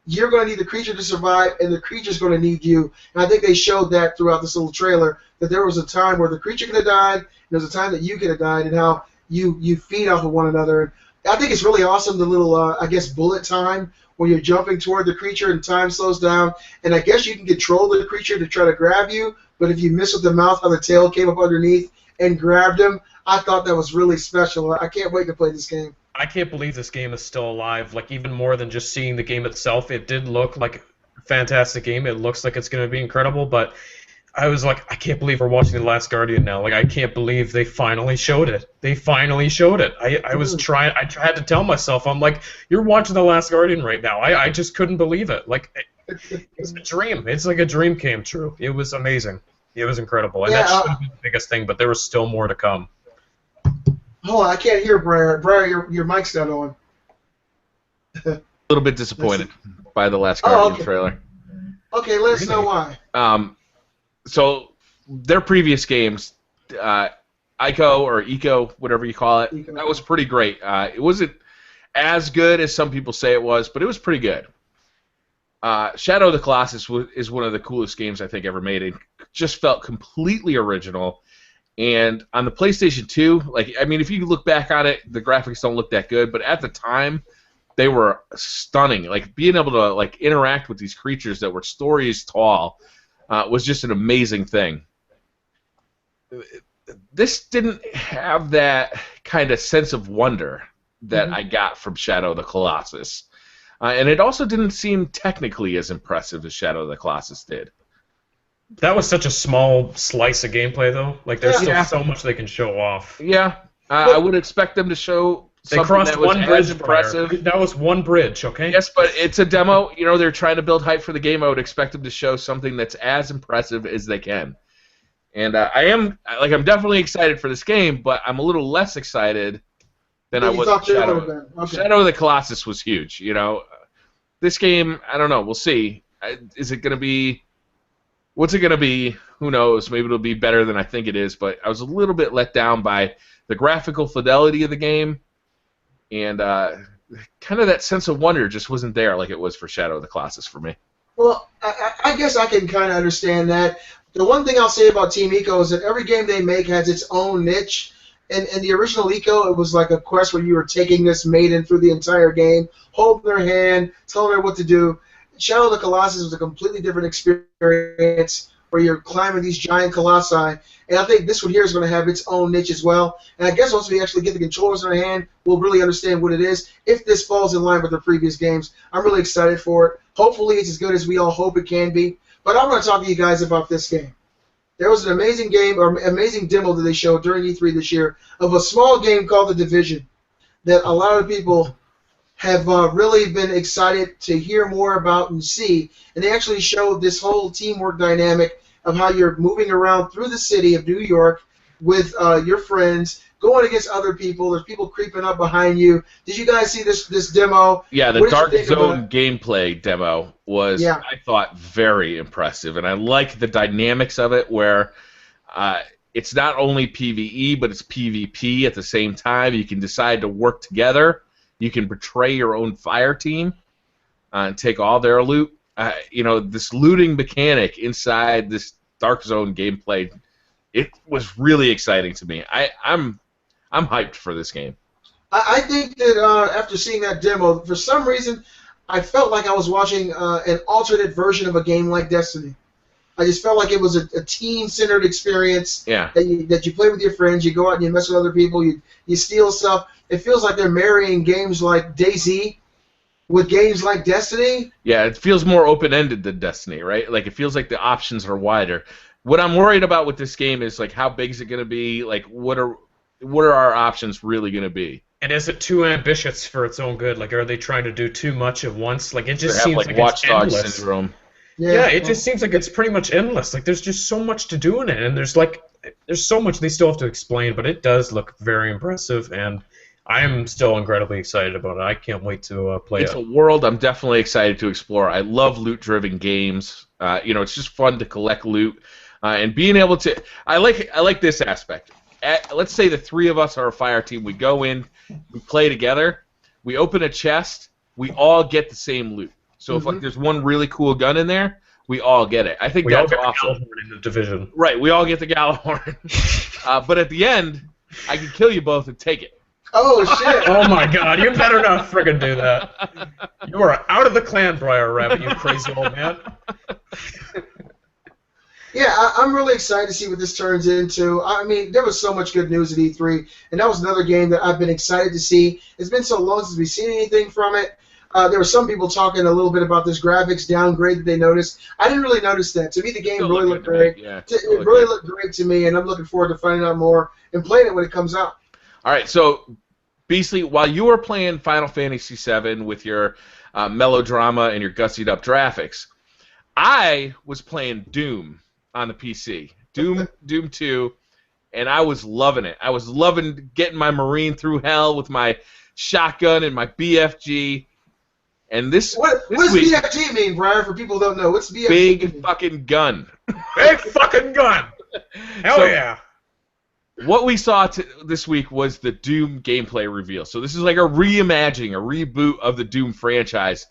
you're going to need the creature to survive, and the creature's going to need you. And I think they showed that throughout this little trailer, that there was a time where the creature could have died, and there was a time that you could have died, and how you feed off of one another. And I think it's really awesome, the little, I guess, bullet time, where you're jumping toward the creature and time slows down. And I guess you can control the creature to try to grab you, but if you miss with the mouth, how the tail came up underneath and grabbed him, I thought that was really special. I can't wait to play this game. I can't believe this game is still alive. Like, even more than just seeing the game itself, it did look like a fantastic game. It looks like it's going to be incredible, but I was like, I can't believe we're watching The Last Guardian now. Like, I can't believe they finally showed it. They finally showed it. I was trying, I had to tell myself, I'm like, you're watching The Last Guardian right now. I just couldn't believe it. Like, it's a dream. It's like a dream came true. It was amazing. It was incredible. And that should have been the biggest thing, but there was still more to come. Hold on, I can't hear Briar. Briar, your mic's not on. A little bit disappointed by the Last Guardian trailer. Okay, let us know why. So their previous games, Ico or Eco, whatever you call it, that was pretty great. It wasn't as good as some people say it was, but it was pretty good. Shadow of the Colossus is one of the coolest games I think ever made. It just felt completely original. And on the PlayStation 2, like, I mean, if you look back on it, the graphics don't look that good, but at the time, they were stunning. Like, being able to like interact with these creatures that were stories tall was just an amazing thing. This didn't have that kind of sense of wonder that I got from Shadow of the Colossus. And it also didn't seem technically as impressive as Shadow of the Colossus did. That was such a small slice of gameplay, though. Like, there's still so much they can show off. Yeah, I would expect them to show something that was as impressive. That was one bridge, okay? Yes, but it's a demo. You know, they're trying to build hype for the game. I would expect them to show something that's as impressive as they can. And I'm definitely excited for this game, but I'm a little less excited than I was for Shadow. Shadow of the Colossus was huge, you know. this game, I don't know. We'll see. Is it going to be? What's it going to be? Who knows? Maybe it'll be better than I think it is. But I was a little bit let down by the graphical fidelity of the game, and kind of that sense of wonder just wasn't there like it was for Shadow of the Colossus for me. Well, I guess I can kind of understand that. The one thing I'll say about Team Eco is that every game they make has its own niche. In the original Eco, it was like a quest where you were taking this maiden through the entire game, holding their hand, telling her what to do. Shadow of the Colossus was a completely different experience where you're climbing these giant colossi. And I think this one here is going to have its own niche as well. And I guess once we actually get the controllers in our hand, we'll really understand what it is. If this falls in line with the previous games, I'm really excited for it. Hopefully it's as good as we all hope it can be. But I want to talk to you guys about this game. There was an amazing game, or amazing demo that they showed during E3 this year of a small game called The Division that a lot of people have really been excited to hear more about and see. And they actually showed this whole teamwork dynamic of how you're moving around through the city of New York with your friends, going against other people. There's people creeping up behind you. Did you guys see this demo? Yeah, the Dark Zone gameplay demo was, I thought, very impressive. And I like the dynamics of it where it's not only PvE, but it's PvP at the same time. You can decide to work together. You can betray your own fire team and take all their loot. This looting mechanic inside this Dark Zone gameplay, it was really exciting to me. I'm hyped for this game. I think that after seeing that demo, for some reason, I felt like I was watching an alternate version of a game like Destiny. I just felt like it was a team-centered experience. Yeah. That you play with your friends, you go out and you mess with other people, you steal stuff. It feels like they're marrying games like DayZ with games like Destiny. Yeah, it feels more open-ended than Destiny, right? Like, it feels like the options are wider. What I'm worried about with this game is, like, how big is it going to be? Like, what are our options really going to be? And is it too ambitious for its own good? Like, are they trying to do too much at once? Like, it just seems like Watch it's Dogs endless. syndrome. Yeah, it just seems like it's pretty much endless. Like, there's just so much to do in it, and there's so much they still have to explain, but it does look very impressive, and I'm still incredibly excited about it. I can't wait to play it. It's a world I'm definitely excited to explore. I love loot-driven games. It's just fun to collect loot, and being able to. I like this aspect. Let's say the three of us are a fire team. We go in, we play together, we open a chest, we all get the same loot. So if there's one really cool gun in there, we all get it. I think that's awesome. We all get the Gallahorn in the Division. Right, we all get the Gallahorn. But at the end, I can kill you both and take it. Oh, shit. Oh, my God. You better not friggin' do that. You are out of the clan, Briar Rabbit, you crazy old man. Yeah, I'm really excited to see what this turns into. I mean, there was so much good news at E3, and that was another game that I've been excited to see. It's been so long since we've seen anything from it. There were some people talking a little bit about this graphics downgrade that they noticed. I didn't really notice that. To me, the game really looked great. Yeah, it really looked great to me, and I'm looking forward to finding out more and playing it when it comes out. All right, so Beastly, while you were playing Final Fantasy VII with your melodrama and your gussied up graphics, I was playing Doom on the PC. Doom 2, and I was loving it. I was loving getting my Marine through hell with my shotgun and my BFG. And what does BFG mean, Brian? For people who don't know, what's BFG? Big fucking gun. Big fucking gun. Hell yeah. What we saw this week was the Doom gameplay reveal. So this is like a reimagining, a reboot of the Doom franchise.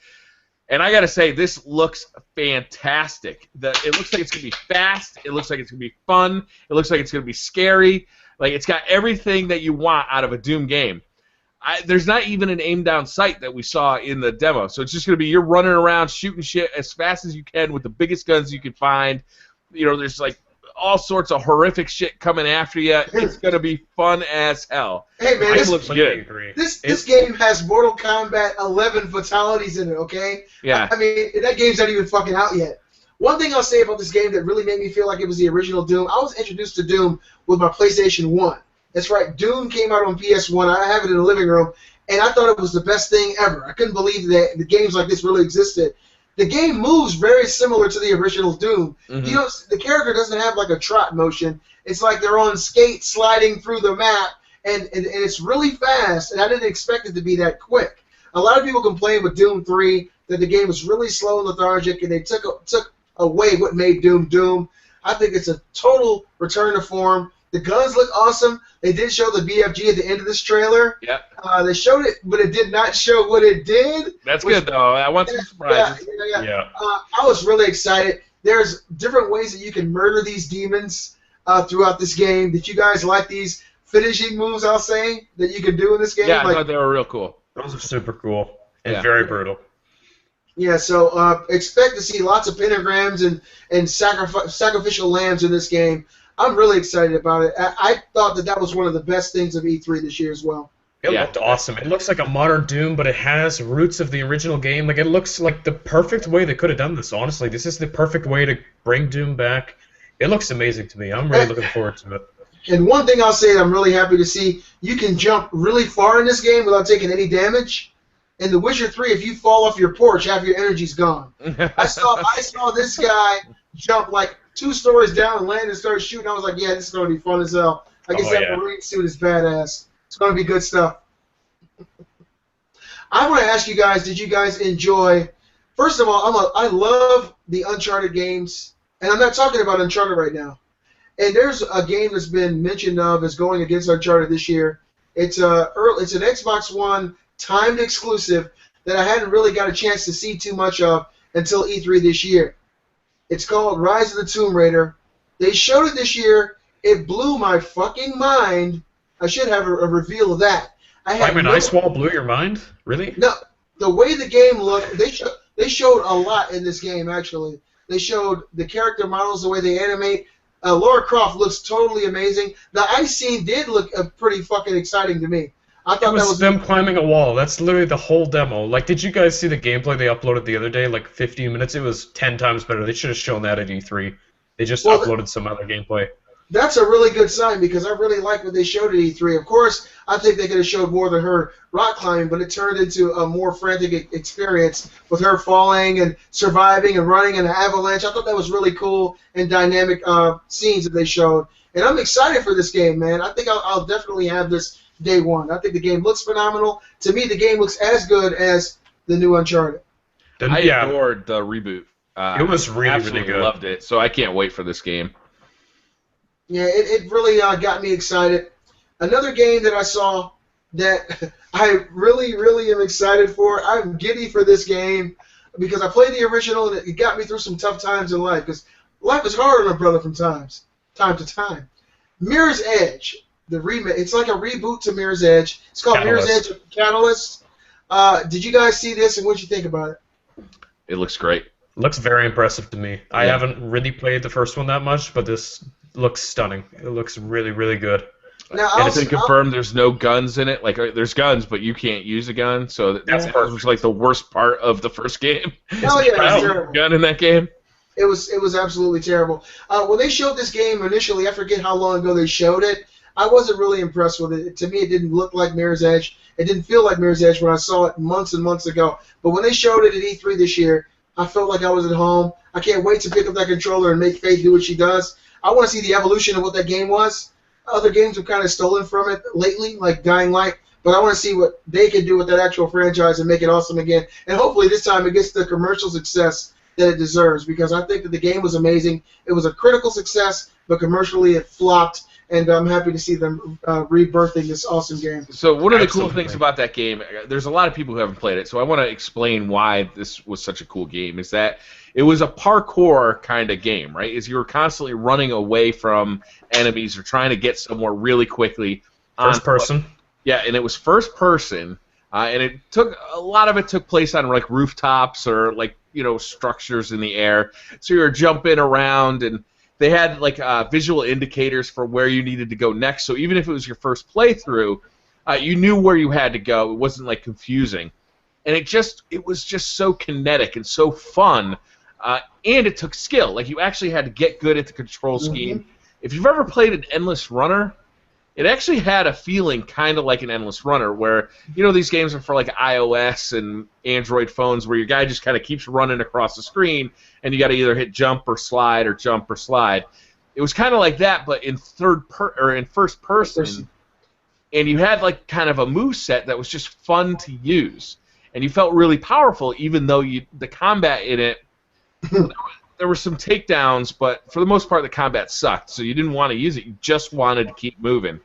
And I gotta say, this looks fantastic. It looks like it's gonna be fast. It looks like it's gonna be fun. It looks like it's gonna be scary. Like, it's got everything that you want out of a Doom game. There's not even an aim-down sight that we saw in the demo. So it's just gonna be you're running around shooting shit as fast as you can with the biggest guns you can find. There's like all sorts of horrific shit coming after you. It's gonna be fun as hell. Hey man, this looks good. This game has Mortal Kombat 11 fatalities in it. Okay. Yeah. I mean, that game's not even fucking out yet. One thing I'll say about this game that really made me feel like it was the original Doom. I was introduced to Doom with my PlayStation 1. That's right. Doom came out on PS1. I have it in the living room, and I thought it was the best thing ever. I couldn't believe that the games like this really existed. The game moves very similar to the original Doom. Mm-hmm. The character doesn't have like a trot motion. It's like they're on skates sliding through the map, and it's really fast, and I didn't expect it to be that quick. A lot of people complain with Doom 3 that the game was really slow and lethargic, and they took away what made Doom Doom. I think it's a total return to form. The guns look awesome. They did show the BFG at the end of this trailer. Yeah. They showed it, but it did not show what it did. That's good, though. I want some surprises. Yeah. I was really excited. There's different ways that you can murder these demons throughout this game. Did you guys like these finishing moves, I'll say, that you can do in this game? Yeah, I thought they were real cool. Those are super cool and very brutal. Yeah, so expect to see lots of pentagrams and sacrificial lambs in this game. I'm really excited about it. I thought that was one of the best things of E3 this year as well. It looked awesome. It looks like a modern Doom, but it has roots of the original game. Like, it looks like the perfect way they could have done this, honestly. This is the perfect way to bring Doom back. It looks amazing to me. I'm really looking forward to it. And one thing I'll say that I'm really happy to see, you can jump really far in this game without taking any damage. In The Witcher 3, if you fall off your porch, half your energy's gone. I saw this guy jump like 2 stories down and land and start shooting. I was like, yeah, this is going to be fun as hell. I guess that Marine suit is badass. It's going to be good stuff. I want to ask you guys, did you guys enjoy... First of all, I love the Uncharted games, and I'm not talking about Uncharted right now. And there's a game that's been mentioned of as going against Uncharted this year. It's an Xbox One timed exclusive that I hadn't really got a chance to see too much of until E3 this year. It's called Rise of the Tomb Raider. They showed it this year. It blew my fucking mind. I should have a reveal of that. Ice Wall blew your mind? Really? No. The way the game looked, they showed a lot in this game, actually. They showed the character models, the way they animate. Lara Croft looks totally amazing. The ice scene did look pretty fucking exciting to me. I thought that was them climbing a wall. That's literally the whole demo. Like, did you guys see the gameplay they uploaded the other day? Like 15 minutes. It was 10 times better. They should have shown that at E3. They just uploaded some other gameplay. That's a really good sign because I really like what they showed at E3. Of course, I think they could have showed more than her rock climbing, but it turned into a more frantic experience with her falling and surviving and running in an avalanche. I thought that was really cool and dynamic scenes that they showed. And I'm excited for this game, man. I think I'll definitely have this day one. I think the game looks phenomenal. To me, the game looks as good as the new Uncharted. I adored the reboot. It was really good. Loved it. So I can't wait for this game. Yeah, it really got me excited. Another game that I saw that I really, really am excited for. I'm giddy for this game because I played the original and it got me through some tough times in life because life is hard on a brother from time to time. Mirror's Edge, the remake. It's like a reboot to Mirror's Edge. It's called Mirror's Edge Catalyst. Did you guys see this and what did you think about it? It looks great. Looks very impressive to me. I haven't really played the first one that much, but this looks stunning. It looks really, really good. Now, and it's been confirmed there's no guns in it. Like, there's guns, but you can't use a gun. So that was like the worst part of the first game. Hell yeah, it was terrible. Gun in that game. It was absolutely terrible. When they showed this game initially, I forget how long ago they showed it. I wasn't really impressed with it. To me, it didn't look like Mirror's Edge. It didn't feel like Mirror's Edge when I saw it months and months ago. But when they showed it at E3 this year, I felt like I was at home. I can't wait to pick up that controller and make Faith do what she does. I want to see the evolution of what that game was. Other games have kind of stolen from it lately, like Dying Light, but I want to see what they can do with that actual franchise and make it awesome again. And hopefully this time it gets the commercial success that it deserves because I think that the game was amazing. It was a critical success, but commercially it flopped, and I'm happy to see them rebirthing this awesome game. So one of the cool things about that game, there's a lot of people who haven't played it, so I want to explain why this was such a cool game, is that it was a parkour kind of game, right? Is you were constantly running away from enemies or trying to get somewhere really quickly. First person. Yeah, and it was first person, and a lot of it took place on like rooftops or like structures in the air. So you were jumping around, and they had like visual indicators for where you needed to go next. So even if it was your first playthrough, you knew where you had to go. It wasn't like confusing, and it was just so kinetic and so fun. And it took skill. Like, you actually had to get good at the control scheme. Mm-hmm. If you've ever played an Endless Runner, it actually had a feeling kind of like an Endless Runner where, these games are for like iOS and Android phones where your guy just kind of keeps running across the screen and you got to either hit jump or slide or jump or slide. It was kind of like that, but in first person. And you had like kind of a move set that was just fun to use. and you felt really powerful, even though the combat in it, there were some takedowns, but for the most part the combat sucked, so you didn't want to use it. You just wanted to keep moving.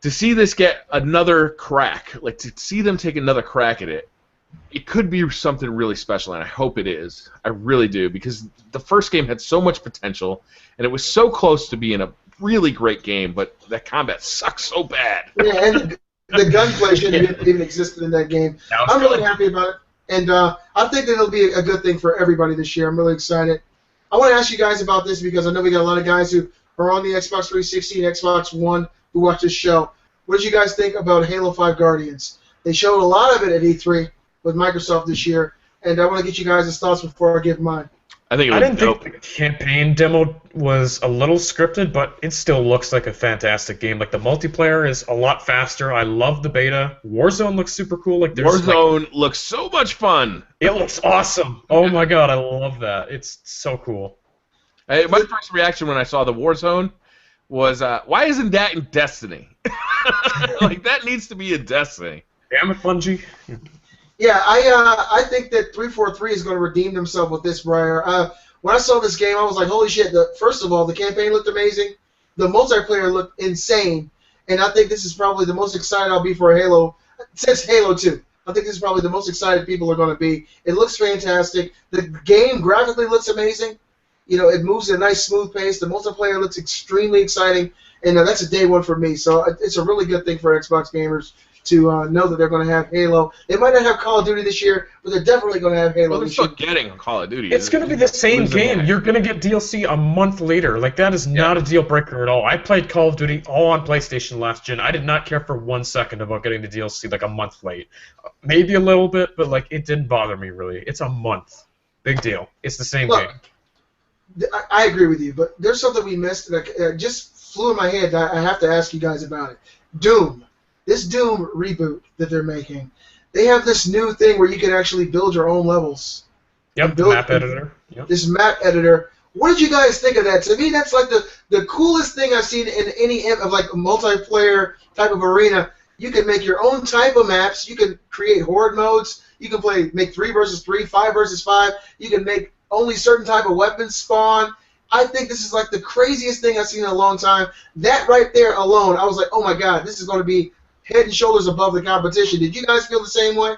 To see this get another crack, like to see them take another crack at it, it could be something really special, and I hope it is. I really do, because the first game had so much potential, and it was so close to being a really great game, but that combat sucks so bad. Yeah, and the gunplay shouldn't even existed in that game. I'm really happy about it, and I think that it'll be a good thing for everybody this year. I'm really excited. I want to ask you guys about this because I know we got a lot of guys who are on the Xbox 360 and Xbox One who watch this show. What did you guys think about Halo 5 Guardians? They showed a lot of it at E3 with Microsoft this year, and I want to get you guys' thoughts before I give mine. I think didn't think the campaign demo was a little scripted, but it still looks like a fantastic game. Like, the multiplayer is a lot faster. I love the beta. Warzone looks super cool. Like, Warzone looks so much fun. It looks awesome. Oh my god, I love that. It's so cool. My first reaction when I saw the Warzone was, why isn't that in Destiny? Like, that needs to be in Destiny. Damn it, Bungie. Yeah, I think that 343 is going to redeem themselves with this, Briar. When I saw this game, I was like, holy shit. First of all, the campaign looked amazing. The multiplayer looked insane. And I think this is probably the most excited I'll be for Halo since Halo 2. I think this is probably the most excited people are going to be. It looks fantastic. The game graphically looks amazing. You know, it moves at a nice, smooth pace. The multiplayer looks extremely exciting. And that's a day one for me. So it's a really good thing for Xbox gamers to know that they're going to have Halo. They might not have Call of Duty this year, but they're definitely going to have Halo well, they're this year. still getting Call of Duty. It's going to be the same game. You're going to get DLC a month later. Like, that is not a deal breaker at all. I played Call of Duty all on PlayStation last gen. I did not care for 1 second about getting the DLC like a month late. Maybe a little bit, but like it didn't bother me really. It's a month. Big deal. It's the same game. I agree with you, but there's something we missed that just flew in my head that I have to ask you guys about it. Doom. This Doom reboot that they're making, they have this new thing where you can actually build your own levels. Yep, map editor. Yep. This map editor. What did you guys think of that? To me, that's like the coolest thing I've seen in any of like a multiplayer type of arena. You can make your own type of maps. You can create horde modes. You can make 3 versus 3, 5 versus 5. You can make only certain type of weapons spawn. I think this is like the craziest thing I've seen in a long time. That right there alone, I was like, oh my god, this is going to be head and shoulders above the competition. Did you guys feel the same way?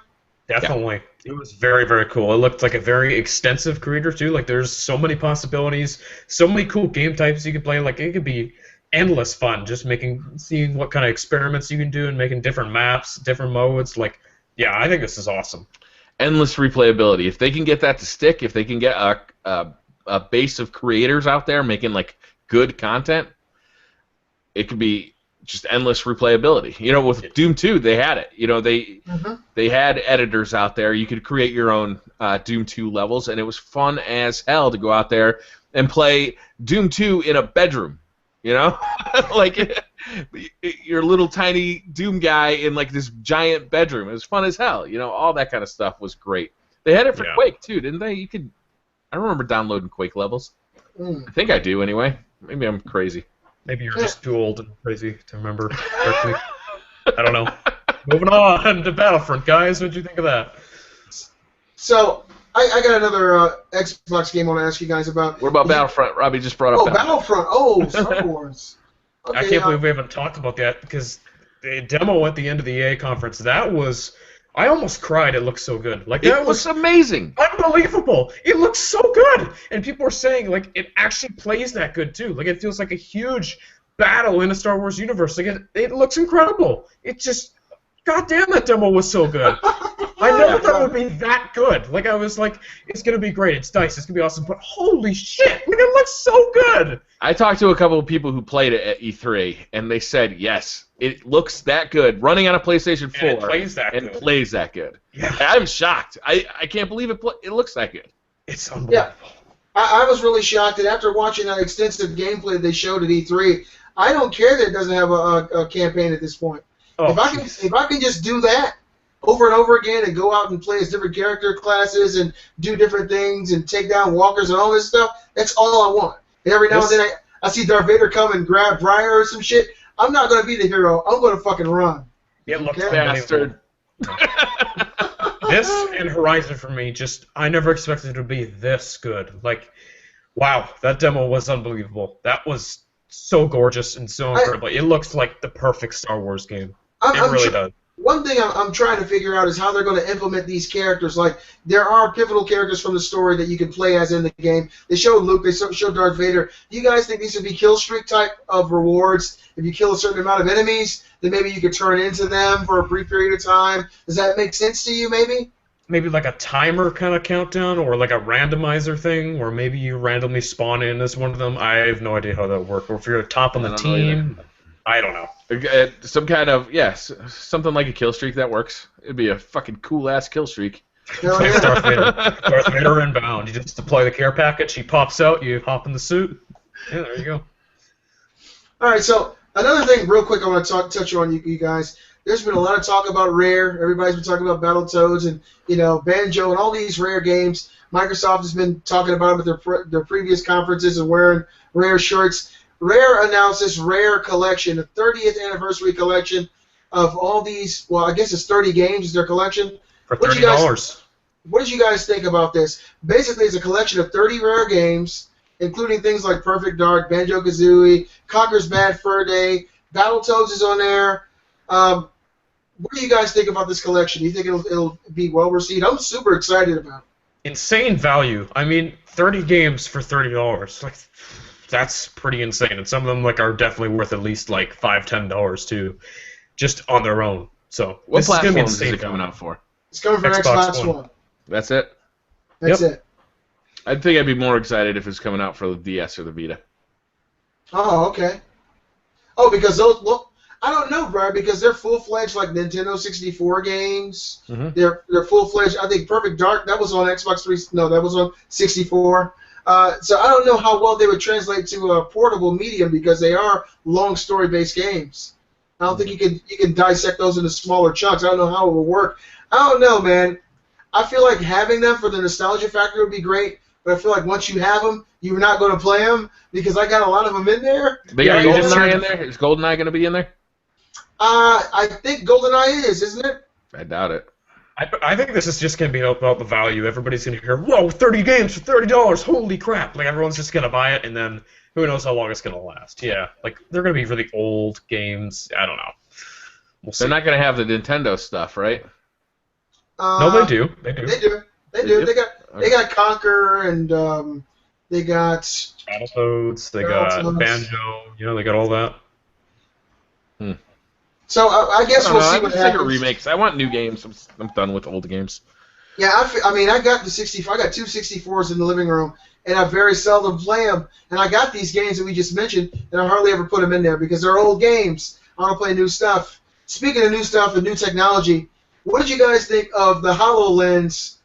Definitely. Yeah. It was very, very cool. It looked like a very extensive creator, too. Like, there's so many possibilities, so many cool game types you could play. Like, it could be endless fun just seeing what kind of experiments you can do and making different maps, different modes. Like, yeah, I think this is awesome. Endless replayability. If they can get that to stick, if they can get a base of creators out there making, like, good content, it could be just endless replayability. You know, with Doom 2, they had it. You know, they had editors out there. You could create your own Doom 2 levels, and it was fun as hell to go out there and play Doom 2 in a bedroom. You know, like your little tiny Doom guy in like this giant bedroom. It was fun as hell. You know, all that kind of stuff was great. They had it for Quake too, didn't they? I remember downloading Quake levels. I think I do anyway. Maybe I'm crazy. Maybe you're just too old and crazy to remember correctly. I don't know. Moving on to Battlefront, guys. What'd you think of that? So, I got another Xbox game I want to ask you guys about. What about Battlefront? Robbie just brought up Battlefront. Oh, Star Wars. Okay, I can't believe we haven't talked about that because the demo at the end of the EA conference, that was... I almost cried. It looked so good. Like, that was amazing. Unbelievable. It looks so good. And people are saying, like, it actually plays that good, too. Like, it feels like a huge battle in a Star Wars universe. Like, it looks incredible. It just... God damn, that demo was so good. I never thought it would be that good. Like, I was like, it's going to be great. It's nice. It's going to be awesome. But holy shit, like, it looks so good. I talked to a couple of people who played it at E3, and they said, yes, it looks that good. Running on a PlayStation 4. And it plays that good. Yeah. I'm shocked. I can't believe it looks that good. It's unbelievable. Yeah. I was really shocked that after watching that extensive gameplay they showed at E3, I don't care that it doesn't have a campaign at this point. Oh, if I can just do that over and over again and go out and play as different character classes and do different things and take down walkers and all this stuff, that's all I want. And every now and then I see Darth Vader come and grab Briar or some shit. I'm not going to be the hero. I'm going to fucking run. It looks bastard. This and Horizon for me, just I never expected it to be this good. Like, wow, that demo was unbelievable. That was so gorgeous and so incredible. It looks like the perfect Star Wars game. It really does. One thing I'm trying to figure out is how they're going to implement these characters. Like, there are pivotal characters from the story that you can play as in the game. They showed Luke, they showed Darth Vader. Do you guys think these would be kill streak type of rewards? If you kill a certain amount of enemies, then maybe you could turn into them for a brief period of time. Does that make sense to you, maybe? Maybe like a timer kind of countdown, or like a randomizer thing, or maybe you randomly spawn in as one of them. I have no idea how that would work. Or if you're top on the team, I don't know. Some kind of, yes, something like a kill streak that works. It'd be a fucking cool-ass kill streak. Like Darth Vader. Darth Vader inbound. You just deploy the care package, he pops out, you hop in the suit. Yeah, there you go. All right, so another thing real quick I want to touch on, you guys. There's been a lot of talk about Rare. Everybody's been talking about Battletoads and, Banjo and all these Rare games. Microsoft has been talking about them at their previous conferences and wearing Rare shirts. Rare announced this Rare collection, the 30th anniversary collection of all these, well, I guess it's 30 games is their collection. For $30. What did you guys think about this? Basically, it's a collection of 30 Rare games, including things like Perfect Dark, Banjo-Kazooie, Conker's Bad Fur Day, Battletoads is on there. What do you guys think about this collection? Do you think it'll be well received? I'm super excited about it. Insane value. I mean, 30 games for $30. Like, that's pretty insane. And some of them are definitely worth at least $5, $10 too, just on their own. So what this is gonna be platforms is insane it coming out for? It's coming for Xbox One. That's it? That's it. I think I'd be more excited if it's coming out for the DS or the Vita. Oh, okay. Oh, because those, well, I don't know, Brian, because they're full-fledged Nintendo 64 games. Mm-hmm. They're full-fledged. I think Perfect Dark, that was on Xbox 3. No, that was on 64. So I don't know how well they would translate to a portable medium because they are long story-based games. I don't think you can dissect those into smaller chunks. I don't know how it will work. I don't know, man. I feel like having them for the nostalgia factor would be great, but I feel like once you have them, you're not going to play them because I got a lot of them in there. They got GoldenEye in there? Is GoldenEye going to be in there? I think GoldenEye isn't it? I doubt it. I think this is just going to be about the value. Everybody's going to hear, whoa, 30 games for $30, holy crap. Everyone's just going to buy it, and then who knows how long it's going to last. Yeah, they're going to be really old games. I don't know. We'll see. They're not going to have the Nintendo stuff, right? No, they do. They do. They do. They got Conker, and they got Battletoads, they got Banjo, they got all that. So I guess we'll see what happens. Remakes. I want new games. I'm done with old games. Yeah, I got the 64. I got two 64s in the living room, and I very seldom play them. And I got these games that we just mentioned, and I hardly ever put them in there because they're old games. I want to play new stuff. Speaking of new stuff and new technology, what did you guys think of the HoloLens?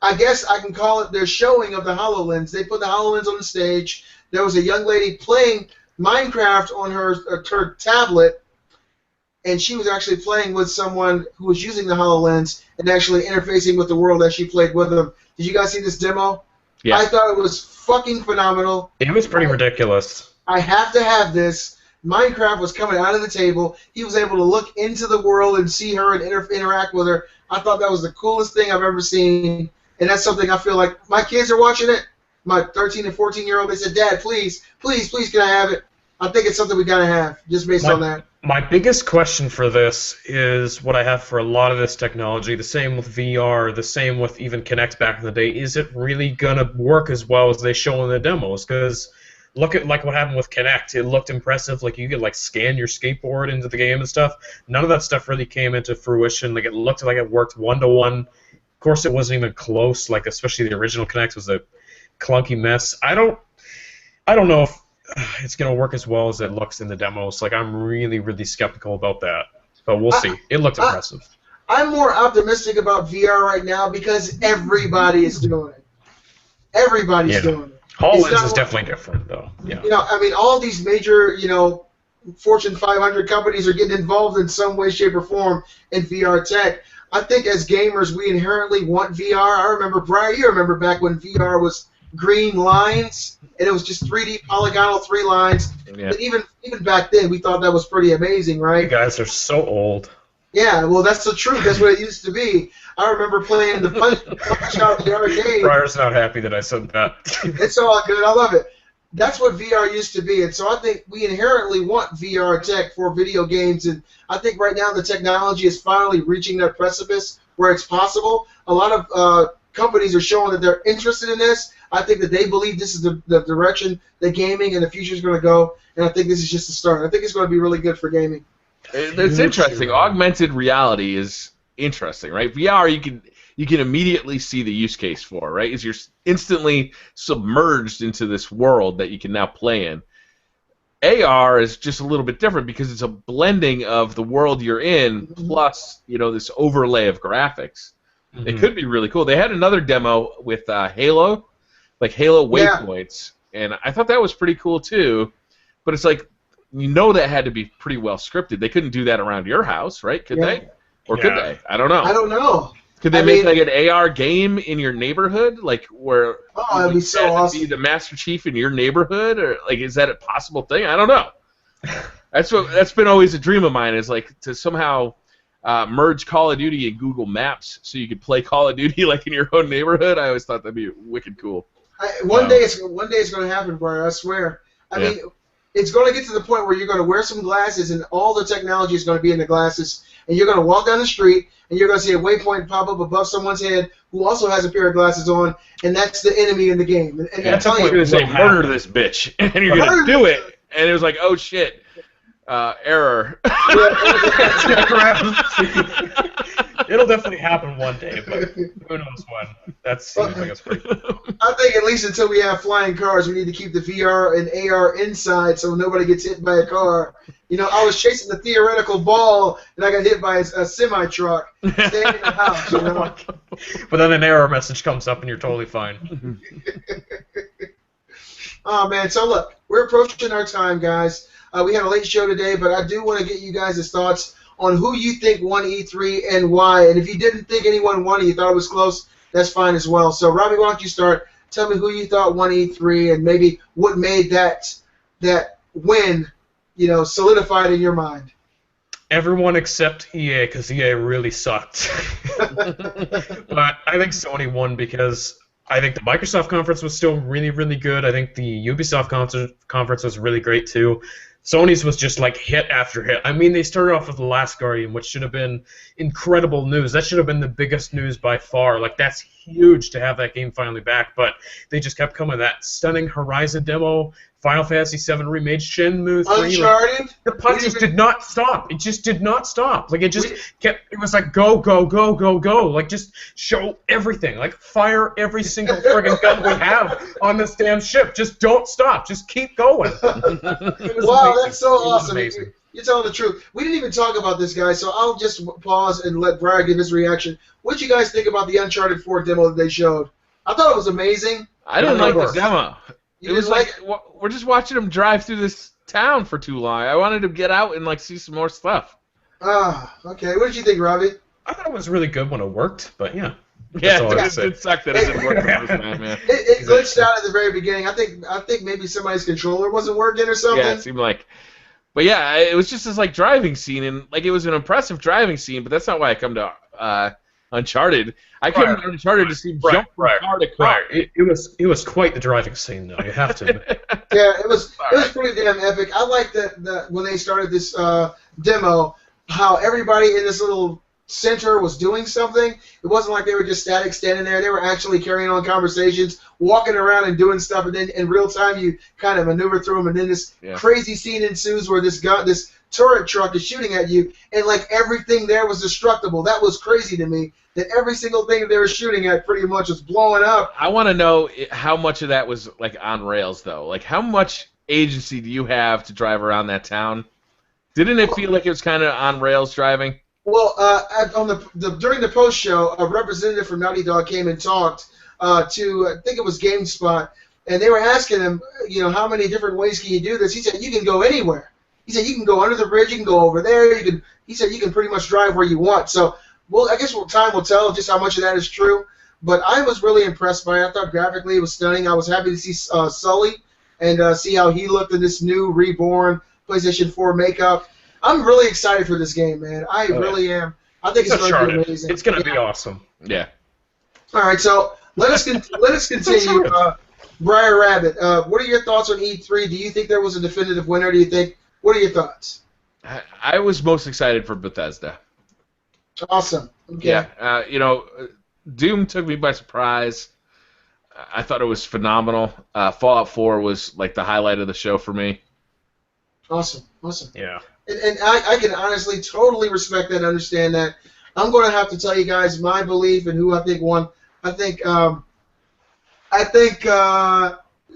I guess I can call it their showing of the HoloLens. They put the HoloLens on the stage. There was a young lady playing Minecraft on her tablet, and she was actually playing with someone who was using the HoloLens and actually interfacing with the world as she played with them. Did you guys see this demo? Yeah. I thought it was fucking phenomenal. It was pretty ridiculous. I have to have this. Minecraft was coming out of the table. He was able to look into the world and see her and interact with her. I thought that was the coolest thing I've ever seen, and that's something I feel like my kids are watching it. My 13 and 14-year-old, they said, Dad, please, can I have it? I think it's something we got to have, just based on that. My biggest question for this is what I have for a lot of this technology, the same with VR, the same with even Kinect back in the day. Is it really going to work as well as they show in the demos? Because look at what happened with Kinect. It looked impressive. You could scan your skateboard into the game and stuff. None of that stuff really came into fruition. It looked like it worked one-to-one. Of course, it wasn't even close. Especially the original Kinect was a clunky mess. I don't know if it's going to work as well as it looks in the demos. I'm really, really skeptical about that. But we'll see. It looked impressive. I'm more optimistic about VR right now because everybody is doing it. Everybody's doing it. HoloLens is definitely different, though. Yeah. All these major, Fortune 500 companies are getting involved in some way, shape, or form in VR tech. I think as gamers, we inherently want VR. I remember, Briar, you remember back when VR was green lines, and it was just 3D polygonal 3 lines. Yeah. But even back then, we thought that was pretty amazing, right? You guys are so old. Yeah, well, that's the truth. That's what it used to be. I remember playing the punch out at the arcade. Briar's not happy that I said that. It's all good. I love it. That's what VR used to be, and so I think we inherently want VR tech for video games, and I think right now the technology is finally reaching that precipice where it's possible. A lot of companies are showing that they're interested in this. I think that they believe this is the direction that gaming in the future is going to go, and I think this is just the start. I think it's going to be really good for gaming. It's interesting. Augmented reality is interesting, right? VR, you can immediately see the use case for, right? Is you're instantly submerged into this world that you can now play in. AR is just a little bit different because it's a blending of the world you're in plus, this overlay of graphics. Mm-hmm. It could be really cool. They had another demo with Halo, like Halo Waypoints, and I thought that was pretty cool too. But it's like, that had to be pretty well scripted. They couldn't do that around your house, right? Could they? Or could they? I don't know. I don't know. Could they make like an AR game in your neighborhood, like where that'd be so awesome. Be the Master Chief in your neighborhood, or like is that a possible thing? I don't know. That's been always a dream of mine, is like to somehow merge Call of Duty and Google Maps so you could play Call of Duty like in your own neighborhood. I always thought that'd be wicked cool. One day it's going to happen, Brian. I swear. I mean, it's going to get to the point where you're going to wear some glasses, and all the technology is going to be in the glasses, and you're going to walk down the street, and you're going to see a waypoint pop up above someone's head who also has a pair of glasses on, and that's the enemy in the game. And I'm telling you, you're going to say, murder this bitch, and you're going to do it, and it was like, oh shit, error. It'll definitely happen one day, but who knows when. That seems like it's pretty cool. I think at least until we have flying cars, we need to keep the VR and AR inside so nobody gets hit by a car. I was chasing the theoretical ball, and I got hit by a semi-truck staying in the house, But then an error message comes up, and you're totally fine. Oh, man. So, look, we're approaching our time, guys. We had a late show today, but I do want to get you guys' thoughts on who you think won E3 and why. And if you didn't think anyone won and you thought it was close, that's fine as well. So, Robbie, why don't you start? Tell me who you thought won E3 and maybe what made that win, solidified in your mind. Everyone except EA, because EA really sucked. But I think Sony won because I think the Microsoft conference was still really, really good. I think the Ubisoft conference was really great too. Sony's was just like hit after hit. I mean, they started off with The Last Guardian, which should have been incredible news. That should have been the biggest news by far. Like, that's huge to have that game finally back. But they just kept coming. That stunning Horizon demo, Final Fantasy VII Remake, Shenmue 3. Uncharted. Like, the punches did not stop. It just did not stop. Like, it just kept. It was like go, go, go, go, go. Like, just show everything. Like, fire every single friggin' gun we have on this damn ship. Just don't stop. Just keep going. Wow, that's so awesome. You're telling the truth. We didn't even talk about this, guys, so I'll just pause and let Briar give his reaction. What did you guys think about the Uncharted 4 demo that they showed? I thought it was amazing. I didn't like the demo. It was like we're just watching them drive through this town for too long. I wanted to get out and see some more stuff. Okay. What did you think, Robbie? I thought it was really good when it worked, but yeah. Yeah, it sucked that it didn't work the first time, man. It glitched out at the very beginning. I think maybe somebody's controller wasn't working or something. Yeah, it seemed like. But yeah, it was just this driving scene, and it was an impressive driving scene. But that's not why I come to Uncharted. I came to Uncharted to see jump from car to car. It was quite the driving scene, though. You have to admit. Yeah, it was pretty damn epic. I liked that when they started this demo, how everybody in this little center was doing something. It wasn't like they were just static standing there. They were actually carrying on conversations, walking around and doing stuff, and then in real time you kind of maneuver through them, and then this crazy scene ensues where this turret truck is shooting at you, and everything there was destructible. That was crazy to me, that every single thing that they were shooting at pretty much was blowing up. I want to know how much of that was on rails, though. How much agency do you have to drive around that town? Didn't it feel like it was kind of on rails driving? Well, during the post show, a representative from Naughty Dog came and talked to, I think it was GameSpot, and they were asking him, how many different ways can you do this? He said, you can go anywhere. He said, you can go under the bridge, you can go over there. He said, you can pretty much drive where you want. So, I guess time will tell just how much of that is true. But I was really impressed by it. I thought graphically it was stunning. I was happy to see Sully and see how he looked in this new reborn PlayStation 4 makeup. I'm really excited for this game, man. I really am. I think it's going to be amazing. It's going to be awesome. Yeah. All right, so let us continue. Briar Rabbit, what are your thoughts on E3? Do you think there was a definitive winner? What are your thoughts? I was most excited for Bethesda. Awesome. Okay. Yeah. Doom took me by surprise. I thought it was phenomenal. Fallout 4 was like the highlight of the show for me. Awesome. Yeah. And I can honestly totally respect that and understand that. I'm going to have to tell you guys my belief and who I think won. I think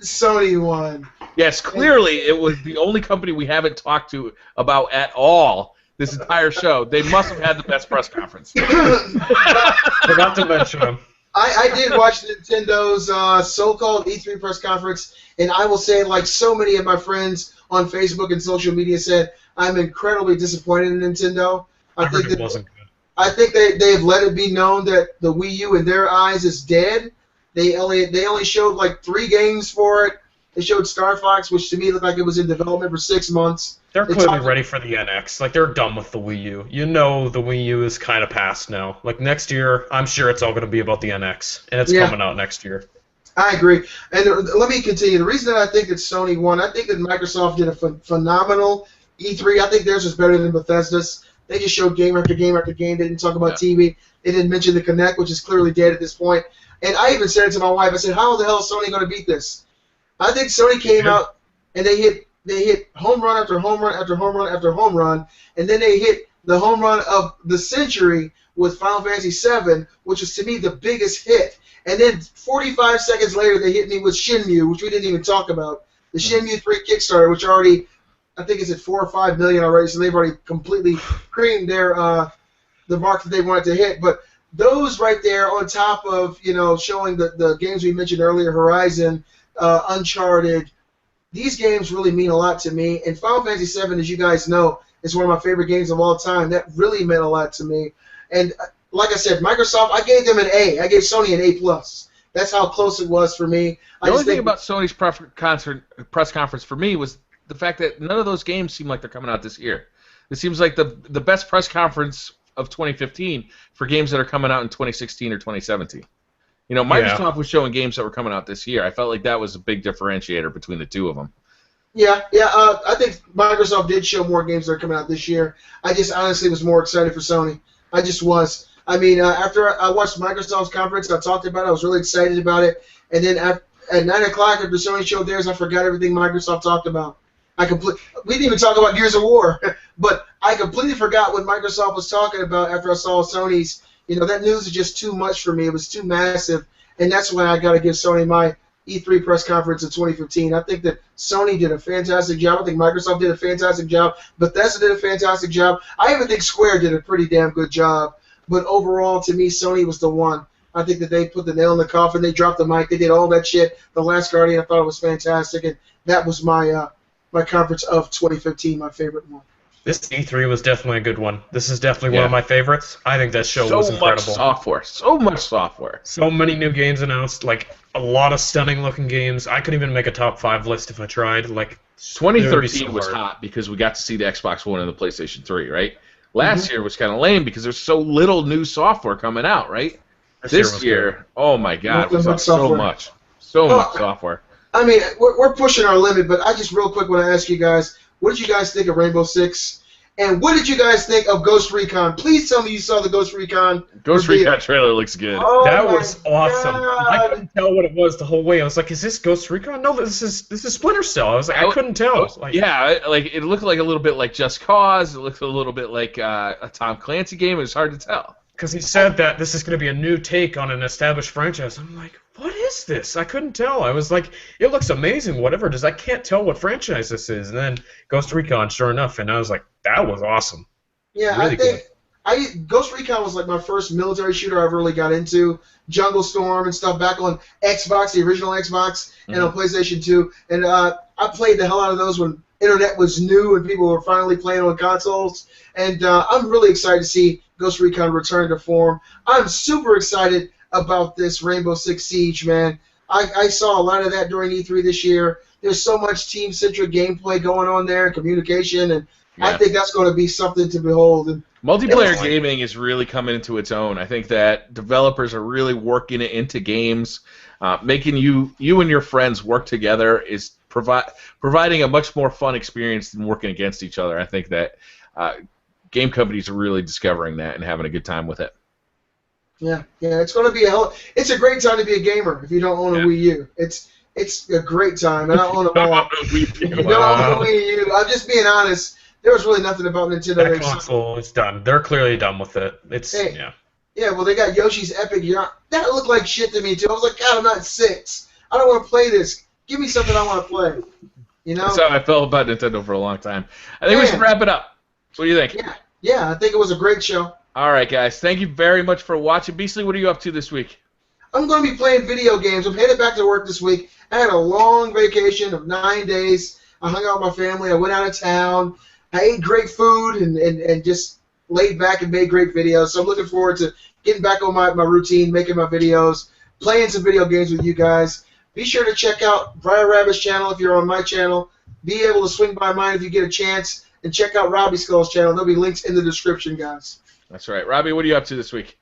Sony won. Yes, clearly it was the only company we haven't talked to about at all this entire show. They must have had the best press conference. Forgot to mention them. I did watch Nintendo's so-called E3 press conference, and I will say, like so many of my friends on Facebook and social media said, I'm incredibly disappointed in Nintendo. I think it wasn't good. I think they've let it be known that the Wii U, in their eyes, is dead. They only showed like 3 games for it. They showed Star Fox, which to me looked like it was in development for 6 months. They're clearly ready for the NX. Like, they're done with the Wii U. You know the Wii U is kind of past now. Like, next year, I'm sure it's all going to be about the NX, and it's coming out next year. I agree. And let me continue. The reason that I think that Sony won, I think that Microsoft did a phenomenal E3. I think theirs was better than Bethesda's. They just showed game after game after game. They didn't talk about TV. They didn't mention the Kinect, which is clearly dead at this point. And I even said it to my wife. I said, how the hell is Sony going to beat this? I think Sony came out and they hit home run after home run after home run after home run, and then they hit the home run of the century with Final Fantasy VII, which was to me the biggest hit. And then 45 seconds later, they hit me with Shenmue, which we didn't even talk about. The Shenmue 3 Kickstarter, which already, I think it's at 4 or 5 million already, so they've already completely creamed their the mark that they wanted to hit. But those right there, on top of showing the games we mentioned earlier, Horizon, Uncharted, these games really mean a lot to me. And Final Fantasy VII, as you guys know, is one of my favorite games of all time. That really meant a lot to me. And like I said, Microsoft, I gave them an A. I gave Sony an A+. That's how close it was for me. The only thing about Sony's press conference for me was the fact that none of those games seem like they're coming out this year. It seems like the best press conference of 2015 for games that are coming out in 2016 or 2017. Microsoft was showing games that were coming out this year. I felt like that was a big differentiator between the two of them. Yeah. I think Microsoft did show more games that are coming out this year. I just honestly was more excited for Sony. I just was. I mean, after I watched Microsoft's conference, I talked about it. I was really excited about it. And then at 9 o'clock after Sony showed theirs, I forgot everything Microsoft talked about. We didn't even talk about Gears of War, but I completely forgot what Microsoft was talking about after I saw Sony's. That news is just too much for me. It was too massive, and that's why I got to give Sony my E3 press conference in 2015. I think that Sony did a fantastic job. I think Microsoft did a fantastic job. Bethesda did a fantastic job. I even think Square did a pretty damn good job. But overall, to me, Sony was the one. I think that they put the nail in the coffin. They dropped the mic. They did all that shit. The Last Guardian, I thought it was fantastic, and that was my my conference of 2015, my favorite one. This E3 was definitely a good one. This is definitely one of my favorites. I think that show was incredible. So much software. So many new games announced, like a lot of stunning looking games. I couldn't even make a top 5 list if I tried. Like 2013 was hot because we got to see the Xbox One and the PlayStation 3, right? Last year was kind of lame because there's so little new software coming out, right? This year, oh my God, we saw so much software. I mean, we're pushing our limit, but I just real quick want to ask you guys, what did you guys think of Rainbow Six? And what did you guys think of Ghost Recon? Please tell me you saw the Ghost Recon Recon trailer looks good. Oh, that was awesome. God. I couldn't tell what it was the whole way. I was like, is this Ghost Recon? No, this is Splinter Cell. I was like, I couldn't tell. It looked like a little bit like Just Cause. It looked a little bit like a Tom Clancy game. It was hard to tell. Because he said that this is going to be a new take on an established franchise. I'm like, what is this? I couldn't tell. I was like, it looks amazing, whatever it is. I can't tell what franchise this is. And then Ghost Recon, sure enough, and I was like, that was awesome. Yeah, really Ghost Recon was like my first military shooter I ever really got into. Jungle Storm and stuff back on Xbox, the original Xbox, and on PlayStation 2. And I played the hell out of those when internet was new and people were finally playing on consoles. And I'm really excited to see Ghost Recon return to form. I'm super excited about this Rainbow Six Siege, man. I saw a lot of that during E3 this year. There's so much team-centric gameplay going on there, and communication, and I think that's going to be something to behold. And multiplayer gaming is really coming into its own. I think that developers are really working it into games, making you and your friends work together is providing a much more fun experience than working against each other. I think that game companies are really discovering that and having a good time with it. Yeah, it's going to be it's a great time to be a gamer if you don't own a Wii U. It's a great time, and I own them all. If you don't own a Wii U, I'm just being honest. There was really nothing about Nintendo. That console is done. They're clearly done with it. Yeah, well, they got Yoshi's Epic Yarn. That looked like shit to me too. I was like, God, I'm not 6. I don't want to play this. Give me something I want to play. You know. That's how I felt about Nintendo for a long time. I think we should wrap it up. So what do you think? Yeah, I think it was a great show. All right, guys. Thank you very much for watching. Beastly, what are you up to this week? I'm going to be playing video games. I'm headed back to work this week. I had a long vacation of 9 days. I hung out with my family. I went out of town. I ate great food and just laid back and made great videos. So I'm looking forward to getting back on my routine, making my videos, playing some video games with you guys. Be sure to check out Briar Rabbit's channel if you're on my channel. Be able to swing by mine if you get a chance. And check out Robiskol's channel. There'll be links in the description, guys. That's right. Robbie, what are you up to this week?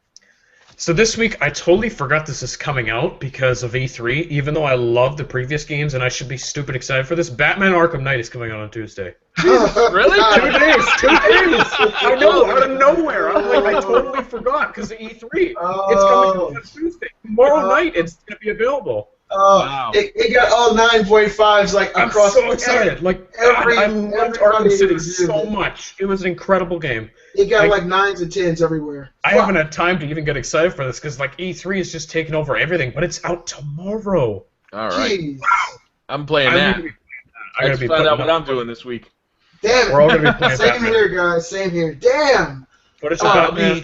So this week, I totally forgot this is coming out because of E3, even though I love the previous games and I should be stupid excited for this. Batman Arkham Knight is coming out on Tuesday. Really? 2 days! 2 days! I know, out of nowhere. I'm like, I totally forgot because of E3. It's coming out on Tuesday. Tomorrow night, it's going to be available. Wow. It got all 9.5s like across. I'm so excited! I loved Arkham City so much. It was an incredible game. It got like 9s and 10s everywhere. I haven't had time to even get excited for this because like E3 is just taking over everything, but it's out tomorrow. All right. Jeez. Wow. I'm playing that. I gotta find out what I'm doing this week. Damn it! We're all gonna be playing Same Batman. here, guys. Same here. Damn. What is Batman?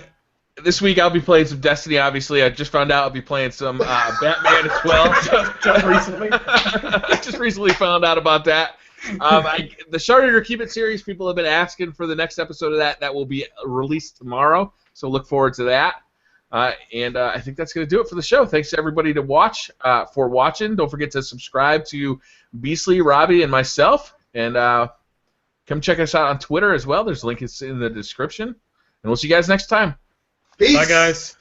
This week I'll be playing some Destiny, obviously. I just found out I'll be playing some Batman as well. just recently? Just recently found out about that. The Shard It or Keep It series, people have been asking for the next episode of that. That will be released tomorrow, so look forward to that. And I think that's going to do it for the show. Thanks to everybody for watching. Don't forget to subscribe to Beastly, Robbie, and myself. And come check us out on Twitter as well. There's links in the description. And we'll see you guys next time. Peace. Bye, guys.